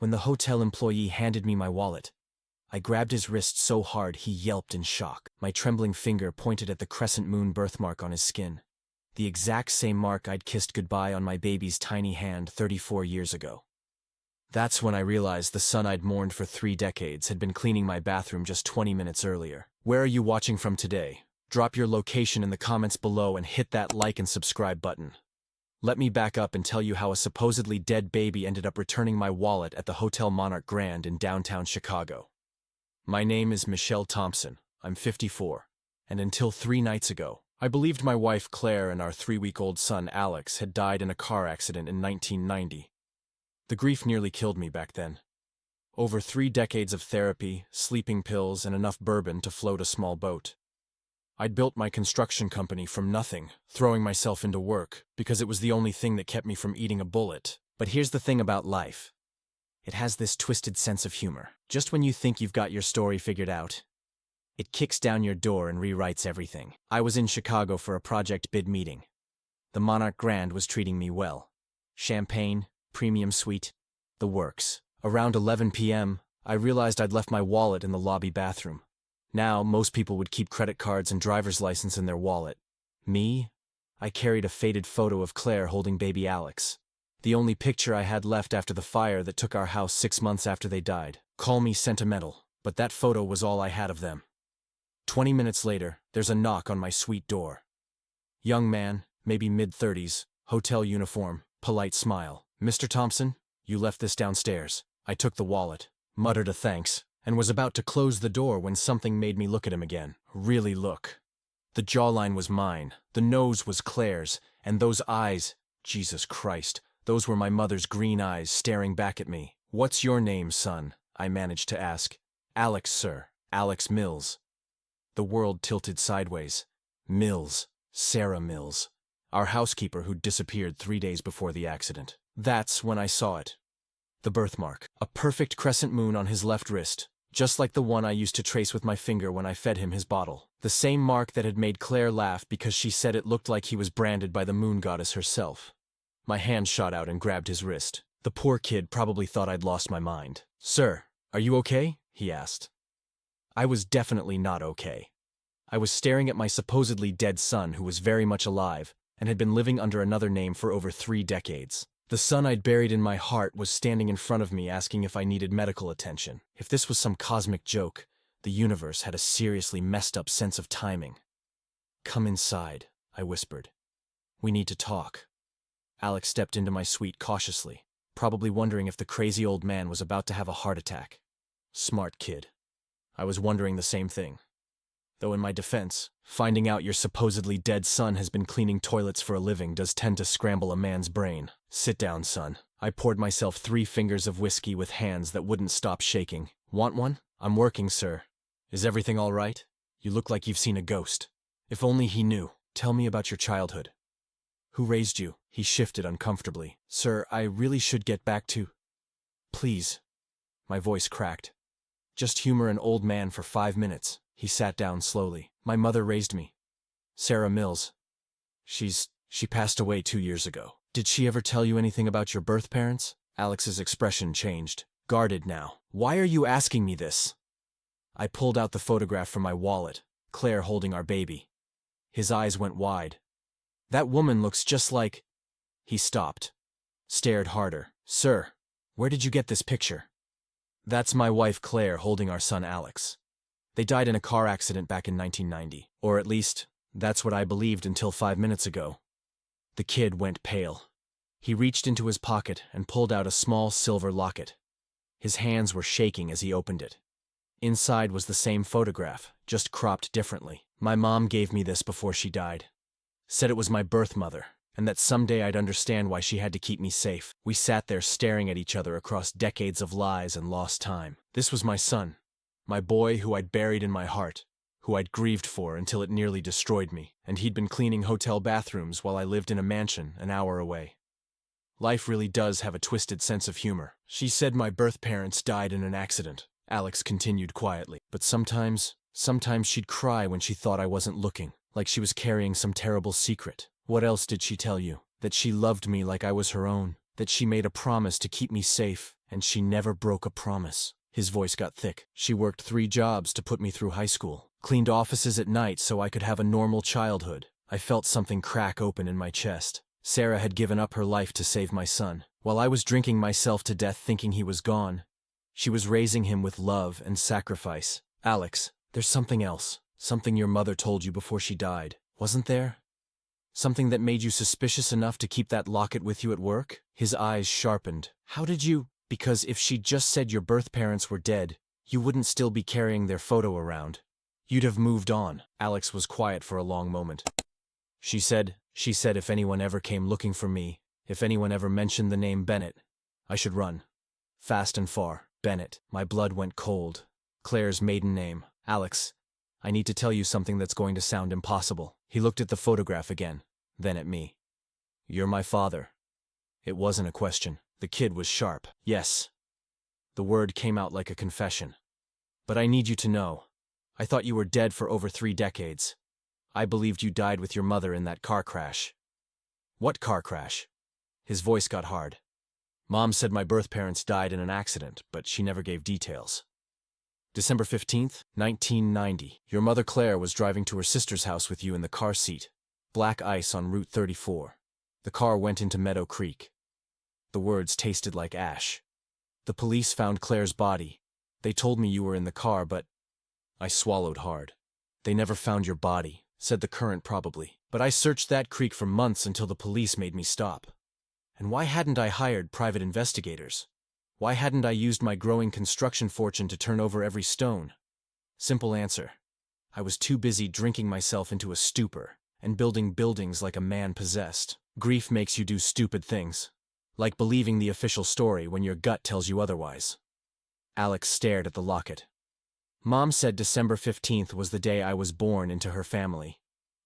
When the hotel employee handed me my wallet, I grabbed his wrist so hard he yelped in shock. My trembling finger pointed at the crescent moon birthmark on his skin, the exact same mark I'd kissed goodbye on my baby's tiny hand 34 years ago. That's when I realized the son I'd mourned for 3 decades had been cleaning my bathroom just 20 minutes earlier. Where are you watching from today? Drop your location in the comments below and hit that like and subscribe button. Let me back up and tell you how a supposedly dead baby ended up returning my wallet at the Hotel Monarch Grand in downtown Chicago. My name is Michel Tompson. I'm 54, and until 3 nights ago, I believed my wife Claire and our 3-week-old son Alex had died in a car accident in 1990. The grief nearly killed me back then. Over 3 decades of therapy, sleeping pills, and enough bourbon to float a small boat. I'd built my construction company from nothing, throwing myself into work, because it was the only thing that kept me from eating a bullet. But here's the thing about life. It has this twisted sense of humor. Just when you think you've got your story figured out, it kicks down your door and rewrites everything. I was in Chicago for a project bid meeting. The Monarch Grand was treating me well. Champagne, premium suite, the works. Around 11 p.m., I realized I'd left my wallet in the lobby bathroom. Now, most people would keep credit cards and driver's license in their wallet. Me? I carried a faded photo of Claire holding baby Alex. The only picture I had left after the fire that took our house 6 months after they died. Call me sentimental, but that photo was all I had of them. 20 minutes later, there's a knock on my suite door. Young man, maybe mid-30s, hotel uniform, polite smile. Mr. Tompson, you left this downstairs. I took the wallet, muttered a thanks, and was about to close the door when something made me look at him again. Really look. The jawline was mine, the nose was Claire's, and those eyes, Jesus Christ, those were my mother's green eyes staring back at me. What's your name, son? I managed to ask. Alex, sir. Alex Mills. The world tilted sideways. Mills. Sarah Mills. Our housekeeper who'd disappeared 3 days before the accident. That's when I saw it. The birthmark. A perfect crescent moon on his left wrist, just like the one I used to trace with my finger when I fed him his bottle. The same mark that had made Claire laugh because she said it looked like he was branded by the moon goddess herself. My hand shot out and grabbed his wrist. The poor kid probably thought I'd lost my mind. Sir, are you okay? He asked. I was definitely not okay. I was staring at my supposedly dead son who was very much alive and had been living under another name for over 3 decades. The son I'd buried in my heart was standing in front of me asking if I needed medical attention. If this was some cosmic joke, the universe had a seriously messed up sense of timing. Come inside, I whispered. We need to talk. Alex stepped into my suite cautiously, probably wondering if the crazy old man was about to have a heart attack. Smart kid. I was wondering the same thing. Though in my defense, finding out your supposedly dead son has been cleaning toilets for a living does tend to scramble a man's brain. Sit down, son. I poured myself 3 fingers of whiskey with hands that wouldn't stop shaking. Want one? I'm working, sir. Is everything all right? You look like you've seen a ghost. If only he knew. Tell me about your childhood. Who raised you? He shifted uncomfortably. Sir, I really should get back to... Please. My voice cracked. Just humor an old man for 5 minutes. He sat down slowly. My mother raised me. Sarah Mills. She passed away 2 years ago. Did she ever tell you anything about your birth parents? Alex's expression changed. Guarded now. Why are you asking me this? I pulled out the photograph from my wallet, Claire holding our baby. His eyes went wide. That woman looks just like... He stopped. Stared harder. Sir, where did you get this picture? That's my wife Claire holding our son Alex. They died in a car accident back in 1990. Or at least, that's what I believed until 5 minutes ago. The kid went pale. He reached into his pocket and pulled out a small silver locket. His hands were shaking as he opened it. Inside was the same photograph, just cropped differently. My mom gave me this before she died. Said it was my birth mother, and that someday I'd understand why she had to keep me safe. We sat there staring at each other across decades of lies and lost time. This was my son. My boy who I'd buried in my heart, who I'd grieved for until it nearly destroyed me, and he'd been cleaning hotel bathrooms while I lived in a mansion an hour away. Life really does have a twisted sense of humor. She said my birth parents died in an accident, Alex continued quietly. But sometimes she'd cry when she thought I wasn't looking, like she was carrying some terrible secret. What else did she tell you? That she loved me like I was her own? that she made a promise to keep me safe, and she never broke a promise. His voice got thick. She worked 3 jobs to put me through high school, cleaned offices at night so I could have a normal childhood. I felt something crack open in my chest. Sarah had given up her life to save my son. While I was drinking myself to death thinking he was gone, she was raising him with love and sacrifice. Alex, there's something else. Something your mother told you before she died, wasn't there? Something that made you suspicious enough to keep that locket with you at work? His eyes sharpened. How did you? Because if she'd just said your birth parents were dead, you wouldn't still be carrying their photo around. You'd have moved on. Alex was quiet for a long moment. She said if anyone ever came looking for me, if anyone ever mentioned the name Bennett, I should run. Fast and far. Bennett. My blood went cold. Claire's maiden name. Alex, I need to tell you something that's going to sound impossible. He looked at the photograph again, then at me. You're my father. It wasn't a question. The kid was sharp. Yes. The word came out like a confession. But I need you to know. I thought you were dead for over 3 decades. I believed you died with your mother in that car crash. What car crash? His voice got hard. Mom said my birth parents died in an accident, but she never gave details. December 15th, 1990. Your mother Claire was driving to her sister's house with you in the car seat. Black ice on Route 34. The car went into Meadow Creek. The words tasted like ash. The police found Claire's body. They told me you were in the car, but I swallowed hard. They never found your body, said the current probably. But I searched that creek for months until the police made me stop. And why hadn't I hired private investigators? Why hadn't I used my growing construction fortune to turn over every stone? Simple answer. I was too busy drinking myself into a stupor and building buildings like a man possessed. Grief makes you do stupid things, like believing the official story when your gut tells you otherwise. Alex stared at the locket. Mom said December 15th was the day I was born into her family.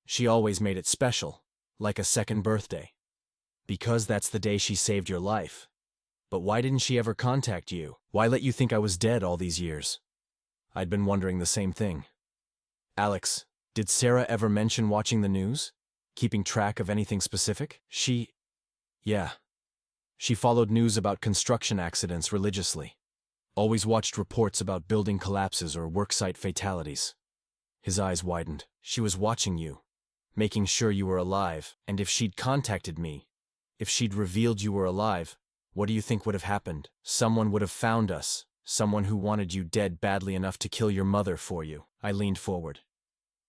She always made it special, like a second birthday. Because that's the day she saved your life. But why didn't she ever contact you? Why let you think I was dead all these years? I'd been wondering the same thing. Alex, did Sarah ever mention watching the news? Keeping track of anything specific? Yeah. She followed news about construction accidents religiously. Always watched reports about building collapses or worksite fatalities. His eyes widened. She was watching you, making sure you were alive, and if she'd contacted me, if she'd revealed you were alive, what do you think would have happened? Someone would have found us. Someone who wanted you dead badly enough to kill your mother for you. I leaned forward.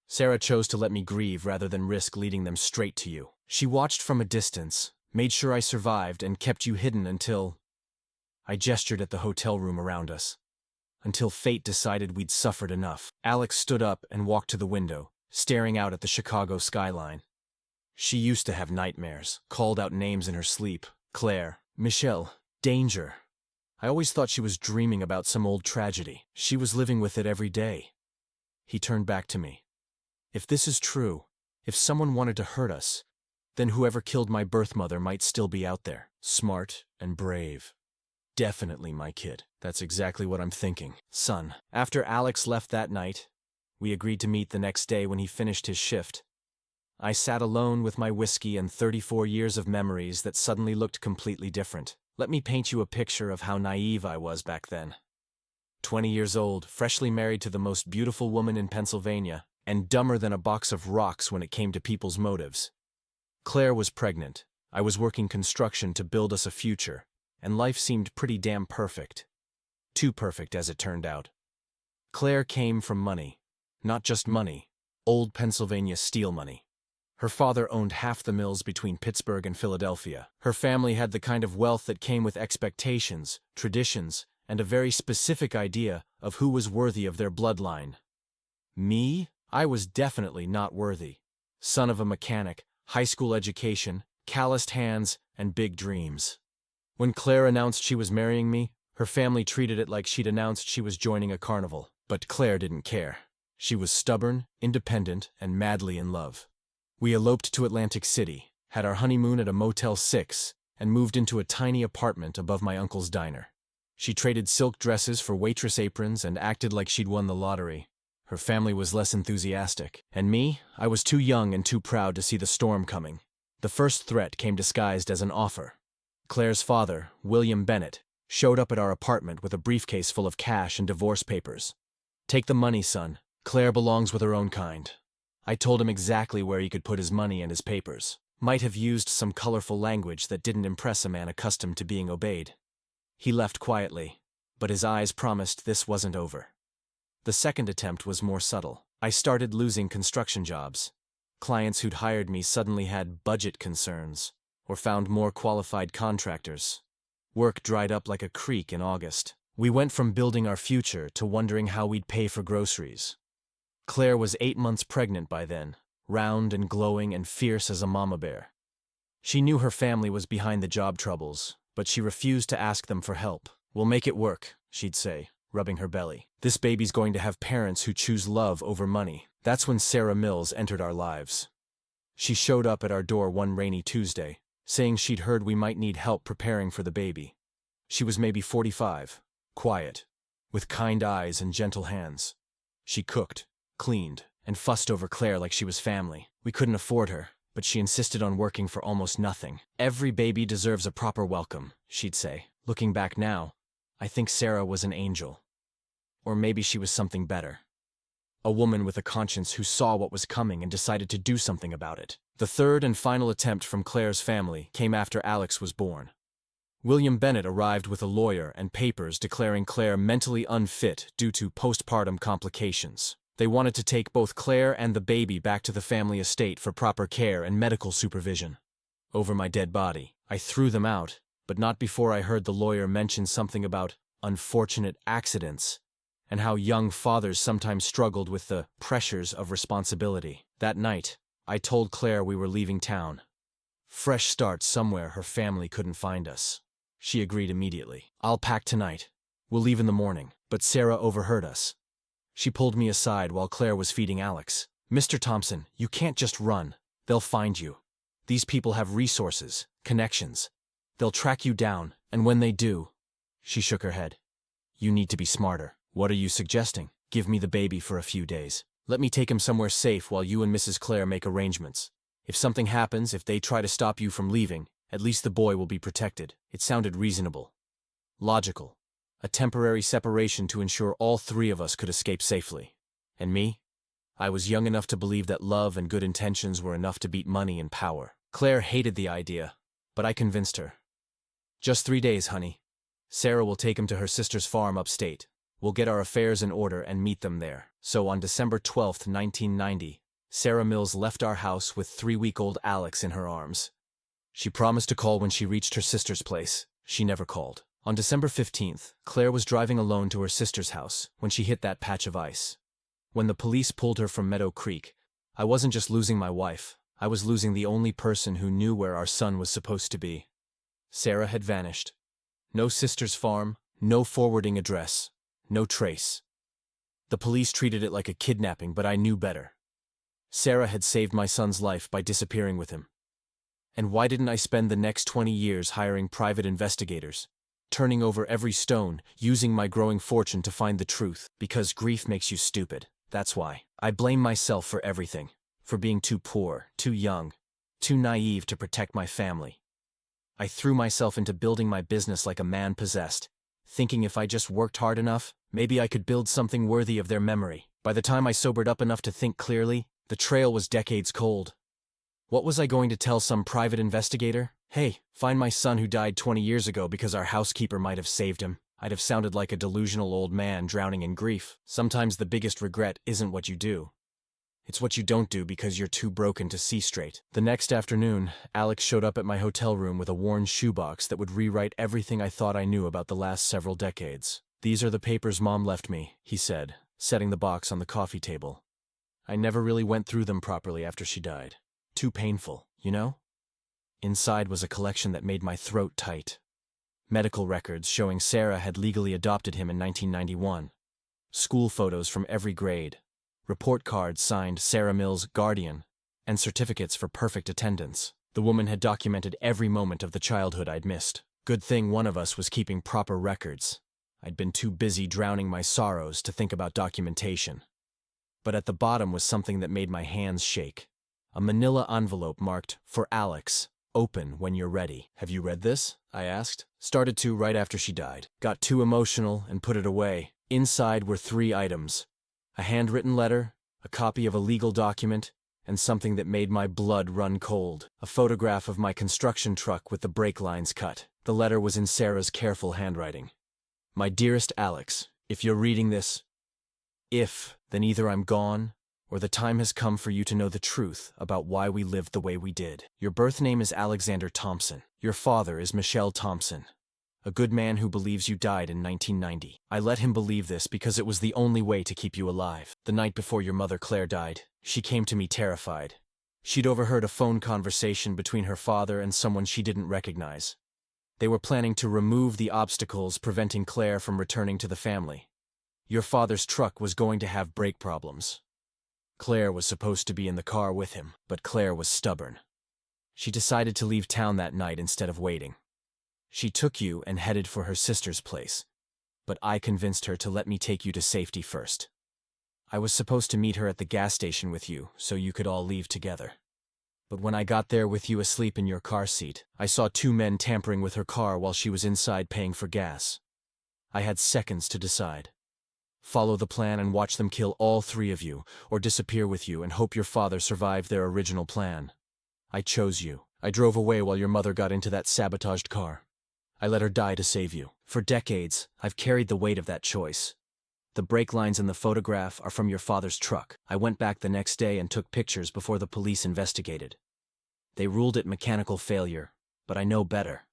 Sarah chose to let me grieve rather than risk leading them straight to you. She watched from a distance, made sure I survived, and kept you hidden until... I gestured at the hotel room around us. Until fate decided we'd suffered enough. Alex stood up and walked to the window, staring out at the Chicago skyline. She used to have nightmares, called out names in her sleep. Claire, Michel, danger. I always thought she was dreaming about some old tragedy. She was living with it every day. He turned back to me. If this is true, if someone wanted to hurt us, then whoever killed my birth mother might still be out there, smart and brave. Definitely my kid. That's exactly what I'm thinking. Son. After Alex left that night, we agreed to meet the next day when he finished his shift. I sat alone with my whiskey and 34 years of memories that suddenly looked completely different. Let me paint you a picture of how naive I was back then. 20 years old, freshly married to the most beautiful woman in Pennsylvania, and dumber than a box of rocks when it came to people's motives. Claire was pregnant. I was working construction to build us a future, and life seemed pretty damn perfect. Too perfect, as it turned out. Claire came from money. Not just money. Old Pennsylvania steel money. Her father owned half the mills between Pittsburgh and Philadelphia. Her family had the kind of wealth that came with expectations, traditions, and a very specific idea of who was worthy of their bloodline. Me? I was definitely not worthy. Son of a mechanic, high school education, calloused hands, and big dreams. When Claire announced she was marrying me, her family treated it like she'd announced she was joining a carnival. But Claire didn't care. She was stubborn, independent, and madly in love. We eloped to Atlantic City, had our honeymoon at a Motel 6, and moved into a tiny apartment above my uncle's diner. She traded silk dresses for waitress aprons and acted like she'd won the lottery. Her family was less enthusiastic. And me, I was too young and too proud to see the storm coming. The first threat came disguised as an offer. Claire's father, William Bennett, showed up at our apartment with a briefcase full of cash and divorce papers. "Take the money, son. Claire belongs with her own kind." I told him exactly where he could put his money and his papers. Might have used some colorful language that didn't impress a man accustomed to being obeyed. He left quietly, but his eyes promised this wasn't over. The second attempt was more subtle. I started losing construction jobs. Clients who'd hired me suddenly had budget concerns, or found more qualified contractors. Work dried up like a creek in August. We went from building our future to wondering how we'd pay for groceries. Claire was 8 months pregnant by then, round and glowing and fierce as a mama bear. She knew her family was behind the job troubles, but she refused to ask them for help. "We'll make it work," she'd say, rubbing her belly. "This baby's going to have parents who choose love over money." That's when Sarah Mills entered our lives. She showed up at our door one rainy Tuesday, saying she'd heard we might need help preparing for the baby. She was maybe 45, quiet, with kind eyes and gentle hands. She cooked, cleaned, and fussed over Claire like she was family. We couldn't afford her, but she insisted on working for almost nothing. "Every baby deserves a proper welcome," she'd say. Looking back now, I think Sarah was an angel. Or maybe she was something better. A woman with a conscience who saw what was coming and decided to do something about it. The third and final attempt from Claire's family came after Alex was born. William Bennett arrived with a lawyer and papers declaring Claire mentally unfit due to postpartum complications. They wanted to take both Claire and the baby back to the family estate for proper care and medical supervision. Over my dead body, I threw them out, but not before I heard the lawyer mention something about unfortunate accidents and how young fathers sometimes struggled with the pressures of responsibility. That night, I told Claire we were leaving town. Fresh start somewhere her family couldn't find us. She agreed immediately. "I'll pack tonight. We'll leave in the morning." But Sarah overheard us. She pulled me aside while Claire was feeding Alex. "Mr. Tompson, you can't just run. They'll find you. These people have resources, connections. They'll track you down, and when they do..." She shook her head. "You need to be smarter." "What are you suggesting?" "Give me the baby for a few days. Let me take him somewhere safe while you and Mrs. Claire make arrangements. If something happens, if they try to stop you from leaving, at least the boy will be protected." It sounded reasonable. Logical. A temporary separation to ensure all three of us could escape safely. And me? I was young enough to believe that love and good intentions were enough to beat money and power. Claire hated the idea, but I convinced her. "Just 3 days, honey. Sarah will take him to her sister's farm upstate. We'll get our affairs in order and meet them there." So on December 12, 1990, Sarah Mills left our house with 3-week-old Alex in her arms. She promised to call when she reached her sister's place. She never called. On December 15th, Claire was driving alone to her sister's house when she hit that patch of ice. When the police pulled her from Meadow Creek, I wasn't just losing my wife, I was losing the only person who knew where our son was supposed to be. Sarah had vanished. No sister's farm, no forwarding address. No trace. The police treated it like a kidnapping, but I knew better. Sarah had saved my son's life by disappearing with him. And why didn't I spend the next 20 years hiring private investigators, turning over every stone, using my growing fortune to find the truth? Because grief makes you stupid. That's why. I blame myself for everything. For being too poor, too young, too naive to protect my family. I threw myself into building my business like a man possessed, thinking if I just worked hard enough, maybe I could build something worthy of their memory. By the time I sobered up enough to think clearly, the trail was decades cold. What was I going to tell some private investigator? "Hey, find my son who died 20 years ago because our housekeeper might have saved him." I'd have sounded like a delusional old man drowning in grief. Sometimes the biggest regret isn't what you do. It's what you don't do because you're too broken to see straight. The next afternoon, Alex showed up at my hotel room with a worn shoebox that would rewrite everything I thought I knew about the last several decades. "These are the papers Mom left me," he said, setting the box on the coffee table. "I never really went through them properly after she died. Too painful, you know?" Inside was a collection that made my throat tight. Medical records showing Sarah had legally adopted him in 1991. School photos from every grade. Report cards signed Sarah Mills, guardian, and certificates for perfect attendance. The woman had documented every moment of the childhood I'd missed. Good thing one of us was keeping proper records. I'd been too busy drowning my sorrows to think about documentation. But at the bottom was something that made my hands shake. A manila envelope marked, "For Alex," Open when you're ready. Have you read this? I asked. Started to right after she died. Got too emotional and put it away. Inside were 3 items: a handwritten letter, a copy of a legal document, and something that made my blood run cold. A photograph of my construction truck with the brake lines cut. The letter was in Sarah's careful handwriting. My dearest Alex, if you're reading this, then either I'm gone, or the time has come for you to know the truth about why we lived the way we did. Your birth name is Alexander Tompson. Your father is Michel Tompson, a good man who believes you died in 1990. I let him believe this because it was the only way to keep you alive. The night before your mother Claire died, she came to me terrified. She'd overheard a phone conversation between her father and someone she didn't recognize. They were planning to remove the obstacles preventing Claire from returning to the family. Your father's truck was going to have brake problems. Claire was supposed to be in the car with him, but Claire was stubborn. She decided to leave town that night instead of waiting. She took you and headed for her sister's place, but I convinced her to let me take you to safety first. I was supposed to meet her at the gas station with you, so you could all leave together. But when I got there with you asleep in your car seat, I saw 2 men tampering with her car while she was inside paying for gas. I had seconds to decide. Follow the plan and watch them kill all 3 of you, or disappear with you and hope your father survived their original plan. I chose you. I drove away while your mother got into that sabotaged car. I let her die to save you. For decades, I've carried the weight of that choice. The brake lines in the photograph are from your father's truck. I went back the next day and took pictures before the police investigated. They ruled it mechanical failure, but I know better.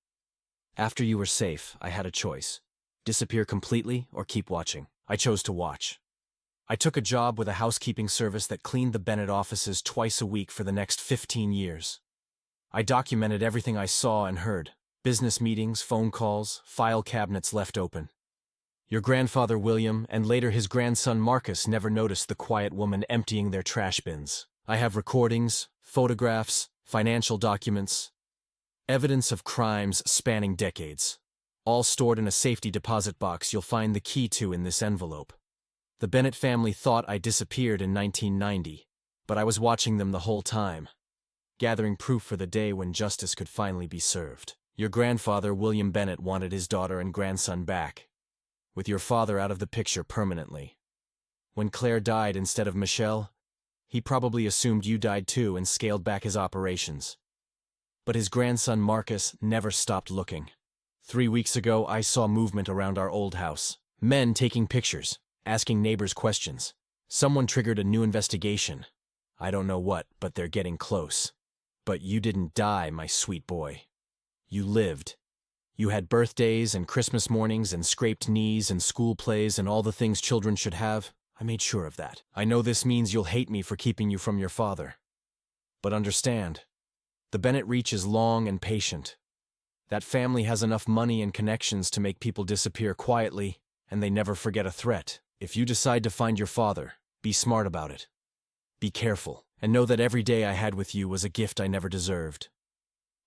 After you were safe, I had a choice: disappear completely or keep watching. I chose to watch. I took a job with a housekeeping service that cleaned the Bennett offices twice a week for the next 15 years. I documented everything I saw and heard: business meetings, phone calls, file cabinets left open. Your grandfather William and later his grandson Marcus never noticed the quiet woman emptying their trash bins. I have recordings, photographs, financial documents, evidence of crimes spanning decades, all stored in a safety deposit box you'll find the key to in this envelope. The Bennett family thought I disappeared in 1990, but I was watching them the whole time, gathering proof for the day when justice could finally be served. Your grandfather, William Bennett, wanted his daughter and grandson back, with your father out of the picture permanently. When Claire died instead of Michel, he probably assumed you died too and scaled back his operations. But his grandson Marcus never stopped looking. 3 weeks ago, I saw movement around our old house. Men taking pictures, asking neighbors questions. Someone triggered a new investigation. I don't know what, but they're getting close. But you didn't die, my sweet boy. You lived. You had birthdays and Christmas mornings and scraped knees and school plays and all the things children should have. I made sure of that. I know this means you'll hate me for keeping you from your father. But understand, the Bennett reach is long and patient. That family has enough money and connections to make people disappear quietly, and they never forget a threat. If you decide to find your father, be smart about it. Be careful, and know that every day I had with you was a gift I never deserved.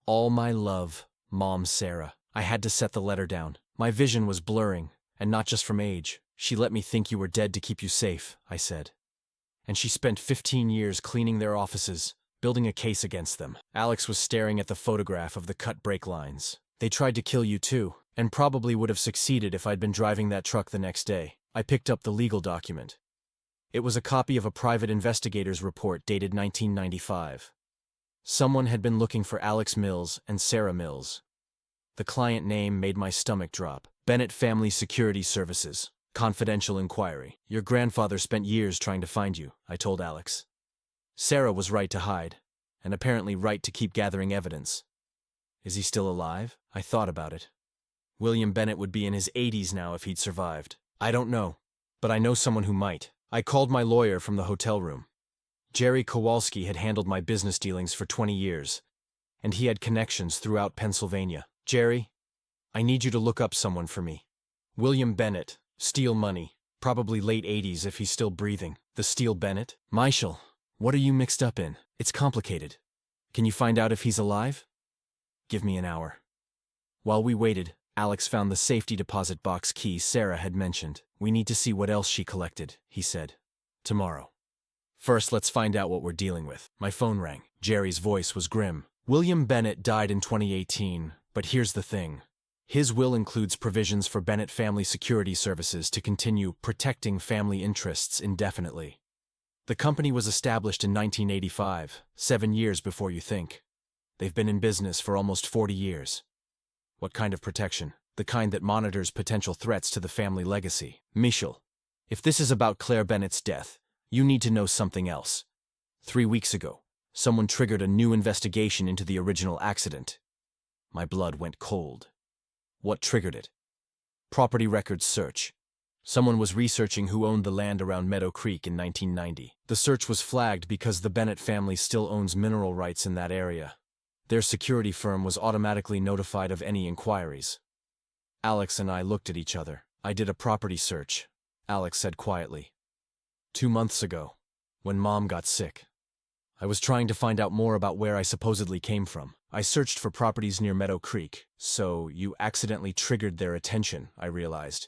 All my love, Mom Sarah. I had to set the letter down. My vision was blurring, and not just from age. She let me think you were dead to keep you safe, I said. And she spent 15 years cleaning their offices, building a case against them. Alex was staring at the photograph of the cut brake lines. They tried to kill you too, and probably would have succeeded if I'd been driving that truck the next day. I picked up the legal document. It was a copy of a private investigator's report dated 1995. Someone had been looking for Alex Mills and Sarah Mills. The client name made my stomach drop. Bennett Family Security Services. Confidential inquiry. Your grandfather spent years trying to find you, I told Alex. Sarah was right to hide, and apparently right to keep gathering evidence. Is he still alive? I thought about it. William Bennett would be in his 80s now if he'd survived. I don't know, but I know someone who might. I called my lawyer from the hotel room. Jerry Kowalski had handled my business dealings for 20 years, and he had connections throughout Pennsylvania. Jerry, I need you to look up someone for me. William Bennett, Steel Money, probably late 80s if he's still breathing. The Steel Bennett? Michel, what are you mixed up in? It's complicated. Can you find out if he's alive? Give me an hour. While we waited, Alex found the safety deposit box key Sarah had mentioned. We need to see what else she collected, he said. Tomorrow. First, let's find out what we're dealing with. My phone rang. Jerry's voice was grim. William Bennett died in 2018, but here's the thing. His will includes provisions for Bennett Family Security Services to continue protecting family interests indefinitely. The company was established in 1985, 7 years before you think. They've been in business for almost 40 years. What kind of protection? The kind that monitors potential threats to the family legacy. Michel, if this is about Claire Bennett's death, you need to know something else. 3 weeks ago, someone triggered a new investigation into the original accident. My blood went cold. What triggered it? Property records search. Someone was researching who owned the land around Meadow Creek in 1990. The search was flagged because the Bennett family still owns mineral rights in that area. Their security firm was automatically notified of any inquiries. Alex and I looked at each other. I did a property search, Alex said quietly. 2 months ago, when Mom got sick. I was trying to find out more about where I supposedly came from. I searched for properties near Meadow Creek, so you accidentally triggered their attention, I realized.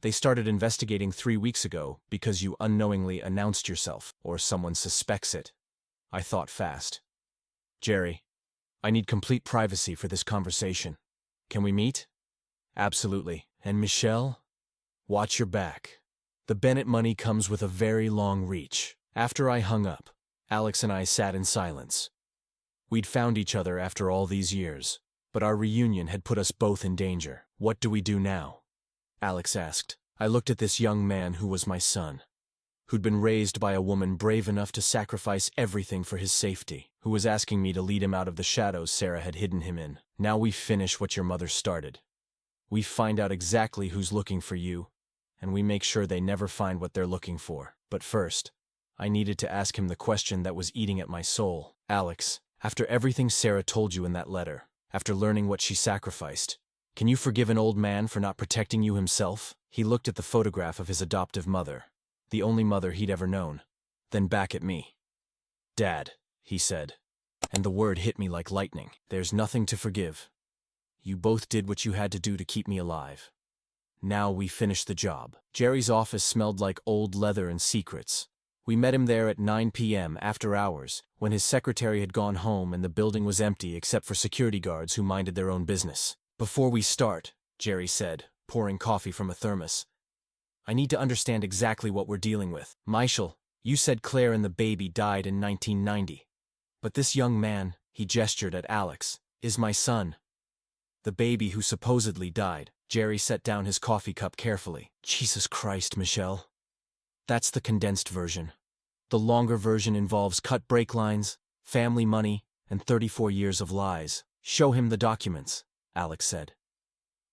They started investigating 3 weeks ago because you unknowingly announced yourself, or someone suspects it. I thought fast. Jerry, I need complete privacy for this conversation. Can we meet? Absolutely. And Michelle? Watch your back. The Bennett money comes with a very long reach. After I hung up, Alex and I sat in silence. We'd found each other after all these years, but our reunion had put us both in danger. What do we do now? Alex asked. I looked at this young man who was my son, who'd been raised by a woman brave enough to sacrifice everything for his safety, who was asking me to lead him out of the shadows Sarah had hidden him in. Now we finish what your mother started. We find out exactly who's looking for you, and we make sure they never find what they're looking for. But first, I needed to ask him the question that was eating at my soul. Alex, after everything Sarah told you in that letter, after learning what she sacrificed, can you forgive an old man for not protecting you himself? He looked at the photograph of his adoptive mother, the only mother he'd ever known, then back at me. Dad, he said, and the word hit me like lightning. There's nothing to forgive. You both did what you had to do to keep me alive. Now we finish the job. Jerry's office smelled like old leather and secrets. We met him there at 9 p.m. after hours, when his secretary had gone home and the building was empty except for security guards who minded their own business. Before we start, Jerry said, pouring coffee from a thermos, I need to understand exactly what we're dealing with. Michel, you said Claire and the baby died in 1990. But this young man, he gestured at Alex, is my son. The baby who supposedly died. Jerry set down his coffee cup carefully. Jesus Christ, Michel. That's the condensed version. The longer version involves cut brake lines, family money, and 34 years of lies. Show him the documents, Alex said.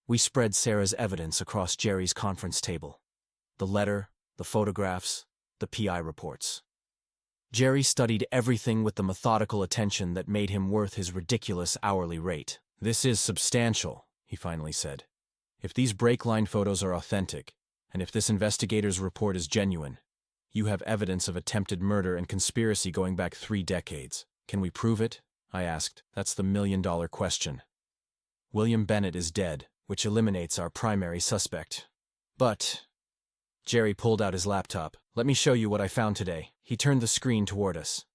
We spread Sarah's evidence across Jerry's conference table. The letter, the photographs, the PI reports. Jerry studied everything with the methodical attention that made him worth his ridiculous hourly rate. This is substantial, he finally said. If these brake line photos are authentic, and if this investigator's report is genuine, you have evidence of attempted murder and conspiracy going back 3 decades. Can we prove it? I asked. That's the million-dollar question. William Bennett is dead, which eliminates our primary suspect. But... Jerry pulled out his laptop. Let me show you what I found today. He turned the screen toward us.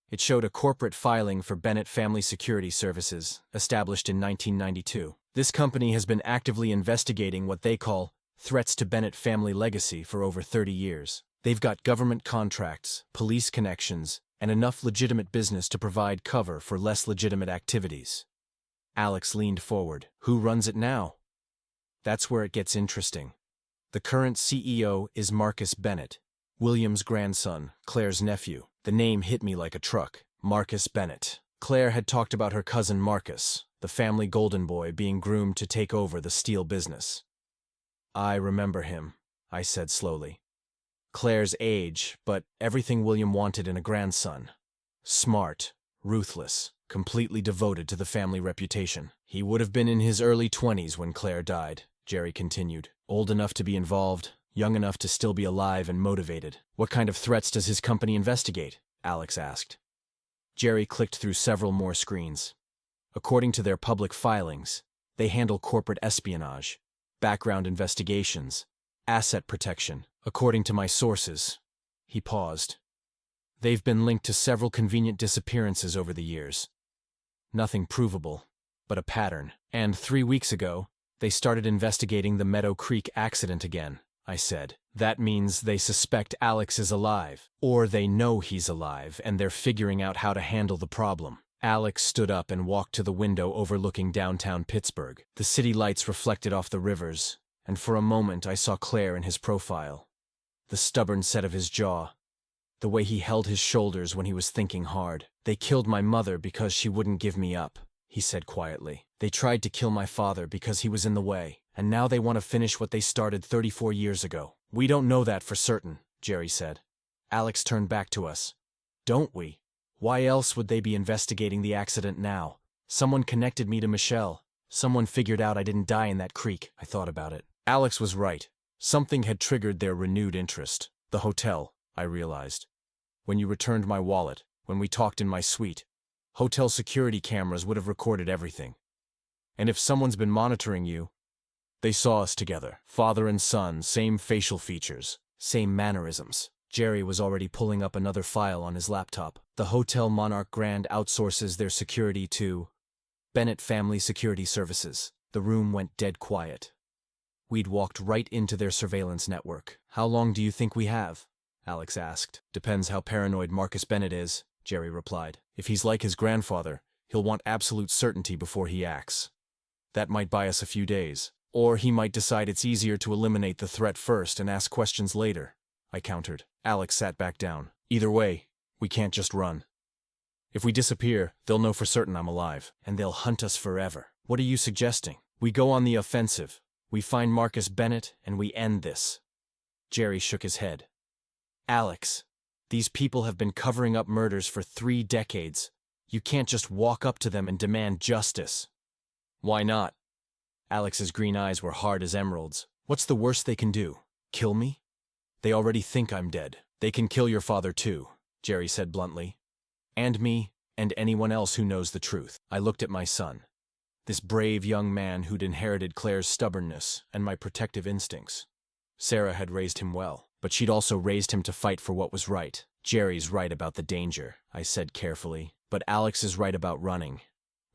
It showed a corporate filing for Bennett Family Security Services, established in 1992. This company has been actively investigating what they call threats to Bennett family legacy for over 30 years. They've got government contracts, police connections, and enough legitimate business to provide cover for less legitimate activities. Alex leaned forward. Who runs it now? That's where it gets interesting. The current CEO is Marcus Bennett, William's grandson, Claire's nephew. The name hit me like a truck. Marcus Bennett. Claire had talked about her cousin Marcus, the family golden boy, being groomed to take over the steel business. I remember him, I said slowly. Claire's age, but everything William wanted in a grandson. Smart, ruthless, completely devoted to the family reputation. He would have been in his early 20s when Claire died, Jerry continued. Old enough to be involved, young enough to still be alive and motivated. What kind of threats does his company investigate? Alex asked. Jerry clicked through several more screens. According to their public filings, they handle corporate espionage, background investigations, asset protection. According to my sources, he paused. They've been linked to several convenient disappearances over the years. Nothing provable, but a pattern. And 3 weeks ago, they started investigating the Meadow Creek accident again, I said. That means they suspect Alex is alive. Or they know he's alive, and they're figuring out how to handle the problem. Alex stood up and walked to the window overlooking downtown Pittsburgh. The city lights reflected off the rivers, and for a moment I saw Claire in his profile. The stubborn set of his jaw. The way he held his shoulders when he was thinking hard. They killed my mother because she wouldn't give me up, he said quietly. They tried to kill my father because he was in the way, and now they want to finish what they started 34 years ago. We don't know that for certain, Jerry said. Alex turned back to us. Don't we? Why else would they be investigating the accident now? Someone connected me to Michel. Someone figured out I didn't die in that creek. I thought about it. Alex was right. Something had triggered their renewed interest. The hotel, I realized. When you returned my wallet, when we talked in my suite, hotel security cameras would have recorded everything. And if someone's been monitoring you, they saw us together. Father and son, same facial features, same mannerisms. Jerry was already pulling up another file on his laptop. The Hotel Monarch Grand outsources their security to Bennett Family Security Services. The room went dead quiet. We'd walked right into their surveillance network. How long do you think we have? Alex asked. Depends how paranoid Marcus Bennett is, Jerry replied. If he's like his grandfather, he'll want absolute certainty before he acts. That might buy us a few days. Or he might decide it's easier to eliminate the threat first and ask questions later, I countered. Alex sat back down. Either way, we can't just run. If we disappear, they'll know for certain I'm alive, and they'll hunt us forever. What are you suggesting? We go on the offensive. We find Marcus Bennett, and we end this. Jerry shook his head. Alex, these people have been covering up murders for 3 decades. You can't just walk up to them and demand justice. Why not? Alex's green eyes were hard as emeralds. What's the worst they can do? Kill me? They already think I'm dead. They can kill your father too, Jerry said bluntly. And me, and anyone else who knows the truth. I looked at my son. This brave young man who'd inherited Claire's stubbornness and my protective instincts. Sarah had raised him well, but she'd also raised him to fight for what was right. Jerry's right about the danger, I said carefully, but Alex is right about running.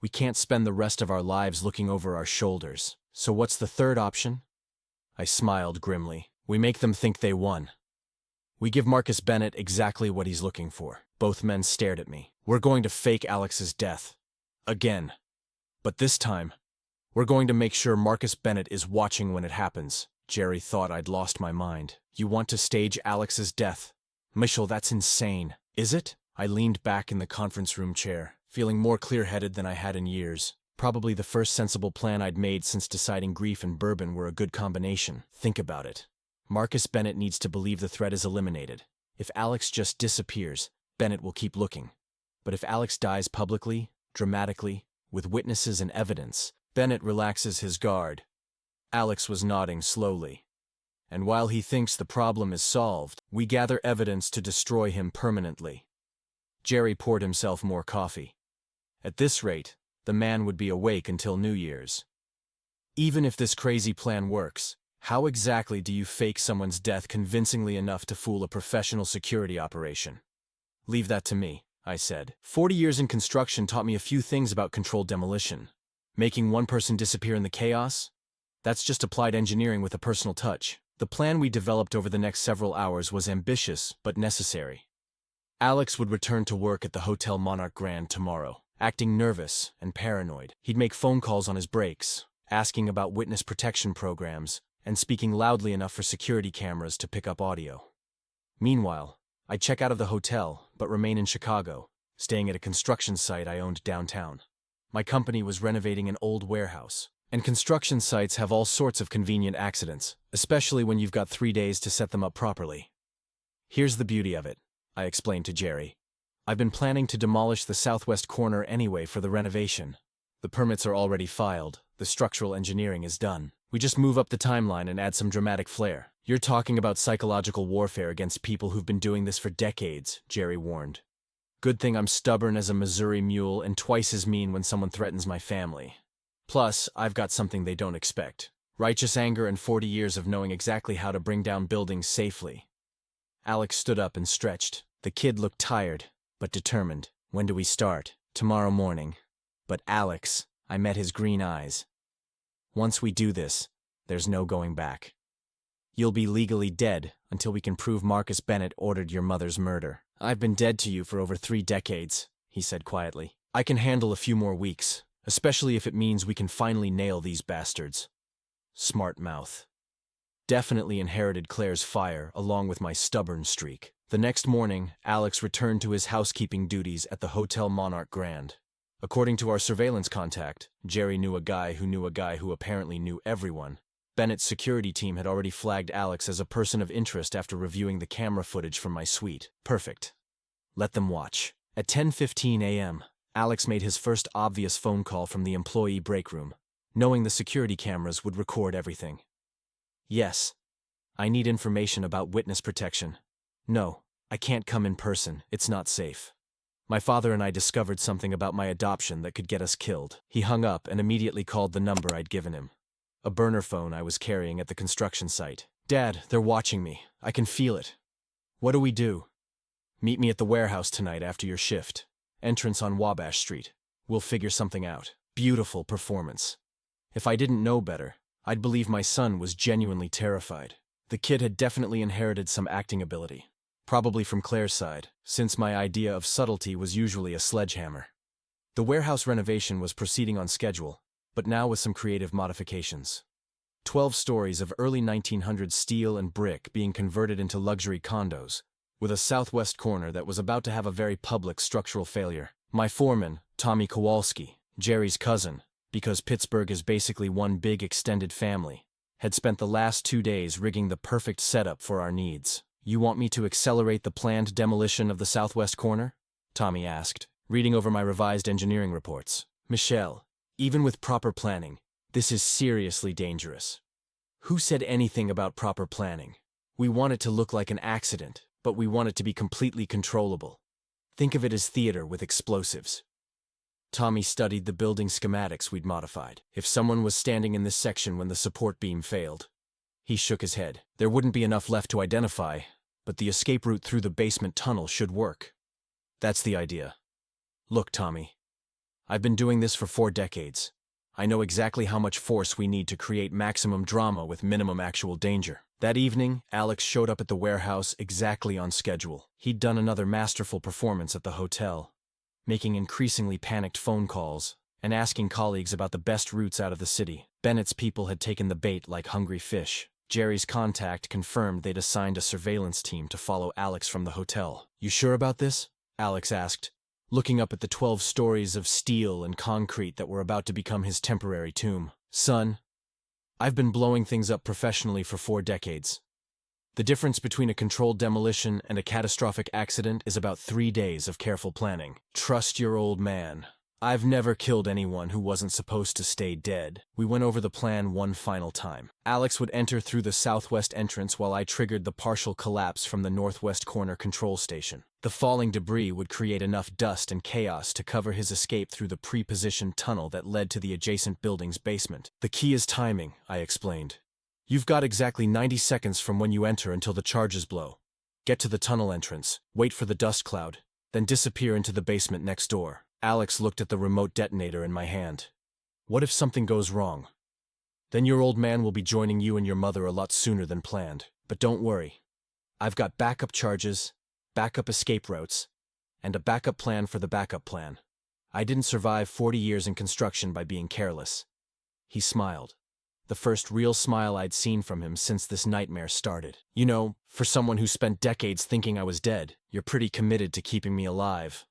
We can't spend the rest of our lives looking over our shoulders. So what's the third option? I smiled grimly. We make them think they won. We give Marcus Bennett exactly what he's looking for. Both men stared at me. We're going to fake Alex's death. Again. But this time, we're going to make sure Marcus Bennett is watching when it happens. Jerry thought I'd lost my mind. You want to stage Alex's death? Michel, that's insane. Is it? I leaned back in the conference room chair, feeling more clear-headed than I had in years. Probably the first sensible plan I'd made since deciding grief and bourbon were a good combination. Think about it. Marcus Bennett needs to believe the threat is eliminated. If Alex just disappears, Bennett will keep looking. But if Alex dies publicly, dramatically, with witnesses and evidence, Bennett relaxes his guard. Alex was nodding slowly. And while he thinks the problem is solved, we gather evidence to destroy him permanently. Jerry poured himself more coffee. At this rate, the man would be awake until New Year's. Even if this crazy plan works, how exactly do you fake someone's death convincingly enough to fool a professional security operation? Leave that to me, I said. 40 years in construction taught me a few things about controlled demolition. Making one person disappear in the chaos? That's just applied engineering with a personal touch. The plan we developed over the next several hours was ambitious, but necessary. Alex would return to work at the Hotel Monarch Grand tomorrow, acting nervous and paranoid. He'd make phone calls on his breaks, asking about witness protection programs, and speaking loudly enough for security cameras to pick up audio. Meanwhile, I'd check out of the hotel, but remain in Chicago, staying at a construction site I owned downtown. My company was renovating an old warehouse, and construction sites have all sorts of convenient accidents, especially when you've got 3 days to set them up properly. Here's the beauty of it, I explained to Jerry. I've been planning to demolish the southwest corner anyway for the renovation. The permits are already filed, the structural engineering is done. We just move up the timeline and add some dramatic flair. You're talking about psychological warfare against people who've been doing this for decades, Jerry warned. Good thing I'm stubborn as a Missouri mule and twice as mean when someone threatens my family. Plus, I've got something they don't expect. Righteous anger and 40 years of knowing exactly how to bring down buildings safely. Alex stood up and stretched. The kid looked tired, but determined. When do we start? Tomorrow morning. But Alex, I met his green eyes. Once we do this, there's no going back. You'll be legally dead until we can prove Marcus Bennett ordered your mother's murder. I've been dead to you for over 3 decades, he said quietly. I can handle a few more weeks, especially if it means we can finally nail these bastards. Smart mouth. Definitely inherited Claire's fire along with my stubborn streak. The next morning, Alex returned to his housekeeping duties at the Hotel Monarch Grand. According to our surveillance contact, Jerry knew a guy who apparently knew everyone. Bennett's security team had already flagged Alex as a person of interest after reviewing the camera footage from my suite. Perfect. Let them watch. At 10:15 a.m., Alex made his first obvious phone call from the employee break room, knowing the security cameras would record everything. Yes. I need information about witness protection. No, I can't come in person. It's not safe. My father and I discovered something about my adoption that could get us killed. He hung up and immediately called the number I'd given him. A burner phone I was carrying at the construction site. Dad, they're watching me. I can feel it. What do we do? Meet me at the warehouse tonight after your shift. Entrance on Wabash Street. We'll figure something out. Beautiful performance. If I didn't know better, I'd believe my son was genuinely terrified. The kid had definitely inherited some acting ability. Probably from Claire's side, since my idea of subtlety was usually a sledgehammer. The warehouse renovation was proceeding on schedule, but now with some creative modifications. 12 stories of early 1900s steel and brick being converted into luxury condos, with a southwest corner that was about to have a very public structural failure. My foreman, Tommy Kowalski, Jerry's cousin, because Pittsburgh is basically one big extended family, had spent the last 2 days rigging the perfect setup for our needs. You want me to accelerate the planned demolition of the southwest corner? Tommy asked, reading over my revised engineering reports. Michel, even with proper planning, this is seriously dangerous. Who said anything about proper planning? We want it to look like an accident, but we want it to be completely controllable. Think of it as theater with explosives. Tommy studied the building schematics we'd modified. If someone was standing in this section when the support beam failed. He shook his head. There wouldn't be enough left to identify, but the escape route through the basement tunnel should work. That's the idea. Look, Tommy. I've been doing this for 4 decades. I know exactly how much force we need to create maximum drama with minimum actual danger. That evening, Alex showed up at the warehouse exactly on schedule. He'd done another masterful performance at the hotel, making increasingly panicked phone calls and asking colleagues about the best routes out of the city. Bennett's people had taken the bait like hungry fish. Jerry's contact confirmed they'd assigned a surveillance team to follow Alex from the hotel. You sure about this? Alex asked, looking up at the 12 stories of steel and concrete that were about to become his temporary tomb. Son, I've been blowing things up professionally for 4 decades. The difference between a controlled demolition and a catastrophic accident is about 3 days of careful planning. Trust your old man. I've never killed anyone who wasn't supposed to stay dead. We went over the plan one final time. Alex would enter through the southwest entrance while I triggered the partial collapse from the northwest corner control station. The falling debris would create enough dust and chaos to cover his escape through the pre-positioned tunnel that led to the adjacent building's basement. The key is timing, I explained. You've got exactly 90 seconds from when you enter until the charges blow. Get to the tunnel entrance, wait for the dust cloud, then disappear into the basement next door. Alex looked at the remote detonator in my hand. What if something goes wrong? Then your old man will be joining you and your mother a lot sooner than planned. But don't worry. I've got backup charges, backup escape routes, and a backup plan for the backup plan. I didn't survive 40 years in construction by being careless. He smiled. The first real smile I'd seen from him since this nightmare started. You know, for someone who spent decades thinking I was dead, you're pretty committed to keeping me alive.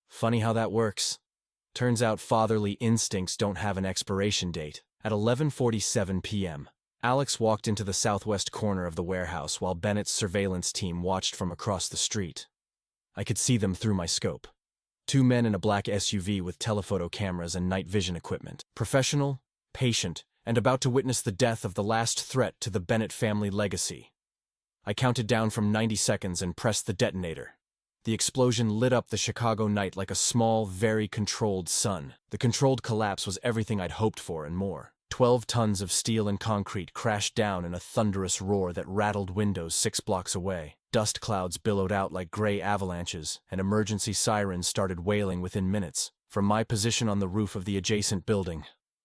Funny how that works. Turns out fatherly instincts don't have an expiration date. At 11:47 p.m., Alex walked into the southwest corner of the warehouse while Bennett's surveillance team watched from across the street. I could see them through my scope. 2 men in a black SUV with telephoto cameras and night vision equipment. Professional, patient, and about to witness the death of the last threat to the Bennett family legacy. I counted down from 90 seconds and pressed the detonator. The explosion lit up the Chicago night like a small, very controlled sun. The controlled collapse was everything I'd hoped for and more. 12 tons of steel and concrete crashed down in a thunderous roar that rattled windows 6 blocks away. Dust clouds billowed out like gray avalanches, and emergency sirens started wailing within minutes. from my position on the roof of the adjacent building.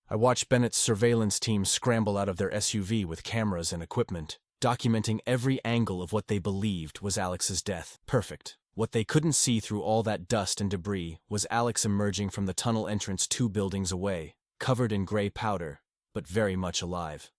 I watched Bennett's surveillance team scramble out of their SUV with cameras and equipment, documenting every angle of what they believed was Alex's death. Perfect. What they couldn't see through all that dust and debris was Alex emerging from the tunnel entrance 2 buildings away, covered in gray powder, but very much alive.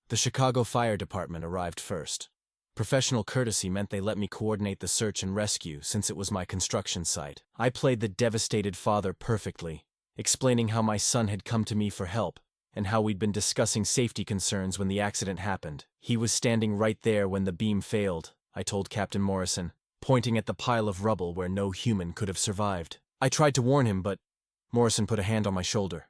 The Chicago Fire Department arrived first. Professional courtesy meant they let me coordinate the search and rescue since it was my construction site. I played the devastated father perfectly, explaining how my son had come to me for help and how we'd been discussing safety concerns when the accident happened. He was standing right there when the beam failed, I told Captain Morrison, pointing at the pile of rubble where no human could have survived. I tried to warn him, but Morrison put a hand on my shoulder.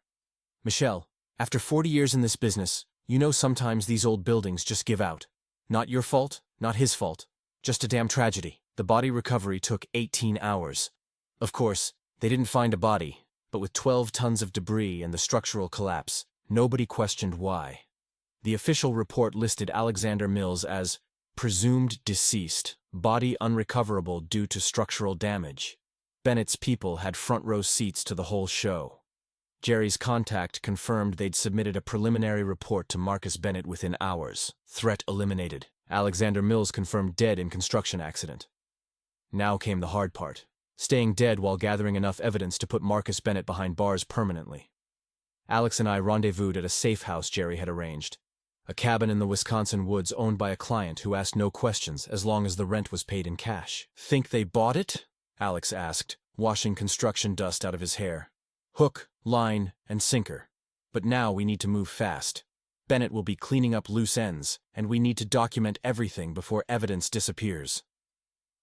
Michel, after 40 years in this business, you know sometimes these old buildings just give out. Not your fault, not his fault. Just a damn tragedy. The body recovery took 18 hours. Of course, they didn't find a body, but with 12 tons of debris and the structural collapse, nobody questioned why. The official report listed Alexander Mills as presumed deceased, body unrecoverable due to structural damage. Bennett's people had front-row seats to the whole show. Jerry's contact confirmed they'd submitted a preliminary report to Marcus Bennett within hours. Threat eliminated. Alexander Mills confirmed dead in construction accident. Now came the hard part. Staying dead while gathering enough evidence to put Marcus Bennett behind bars permanently. Alex and I rendezvoused at a safe house Jerry had arranged. A cabin in the Wisconsin woods owned by a client who asked no questions as long as the rent was paid in cash. Think they bought it? Alex asked, washing construction dust out of his hair. Hook, line, and sinker. But now we need to move fast. Bennett will be cleaning up loose ends, and we need to document everything before evidence disappears.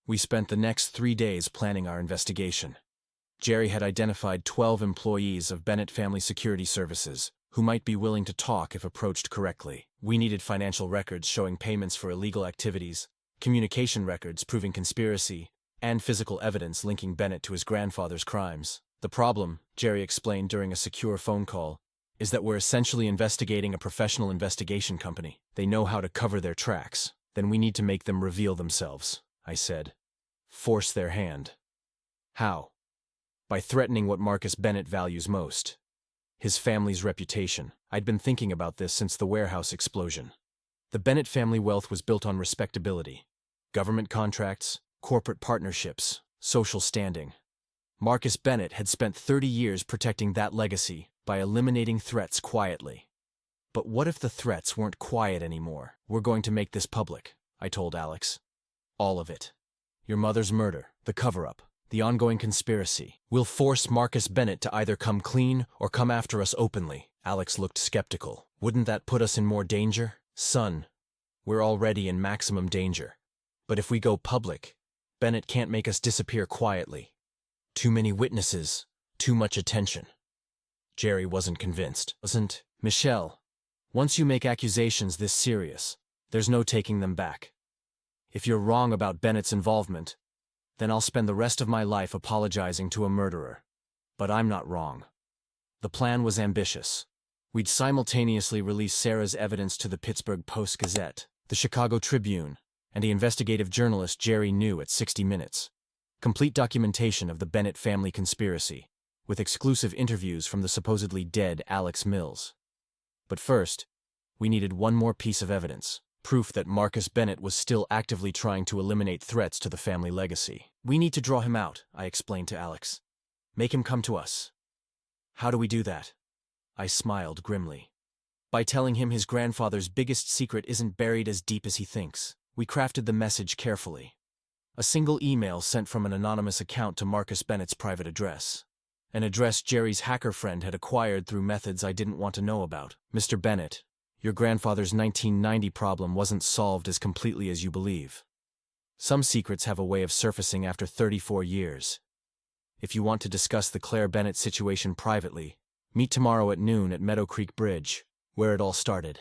We spent the next 3 days planning our investigation. Jerry had identified 12 employees of Bennett Family Security Services, who might be willing to talk if approached correctly. We needed financial records showing payments for illegal activities, communication records proving conspiracy, and physical evidence linking Bennett to his grandfather's crimes. The problem, Jerry explained during a secure phone call, is that we're essentially investigating a professional investigation company. They know how to cover their tracks. Then we need to make them reveal themselves, I said. Force their hand. How? By threatening what Marcus Bennett values most. His family's reputation. I'd been thinking about this since the warehouse explosion. The Bennett family wealth was built on respectability. Government contracts, corporate partnerships, social standing. Marcus Bennett had spent 30 years protecting that legacy by eliminating threats quietly. But what if the threats weren't quiet anymore? We're going to make this public, I told Alex. All of it. Your mother's murder, the cover-up, the ongoing conspiracy. We'll force Marcus Bennett to either come clean or come after us openly. Alex looked skeptical. Wouldn't that put us in more danger? Son, we're already in maximum danger. But if we go public, Bennett can't make us disappear quietly. Too many witnesses, too much attention. Jerry wasn't convinced. Wasn't, Michel, once you make accusations this serious, there's no taking them back. If you're wrong about Bennett's involvement, then I'll spend the rest of my life apologizing to a murderer. But I'm not wrong. The plan was ambitious. We'd simultaneously release Sarah's evidence to the Pittsburgh Post-Gazette, the Chicago Tribune, and the investigative journalist Jerry knew at 60 Minutes. Complete documentation of the Bennett family conspiracy, with exclusive interviews from the supposedly dead Alex Mills. But first, we needed one more piece of evidence, proof that Marcus Bennett was still actively trying to eliminate threats to the family legacy. We need to draw him out, I explained to Alex. Make him come to us. How do we do that? I smiled grimly. By telling him his grandfather's biggest secret isn't buried as deep as he thinks. We crafted the message carefully. A single email sent from an anonymous account to Marcus Bennett's private address. An address Jerry's hacker friend had acquired through methods I didn't want to know about. Mr. Bennett, your grandfather's 1990 problem wasn't solved as completely as you believe. Some secrets have a way of surfacing after 34 years. If you want to discuss the Claire Bennett situation privately, meet tomorrow at noon at Meadow Creek Bridge, where it all started.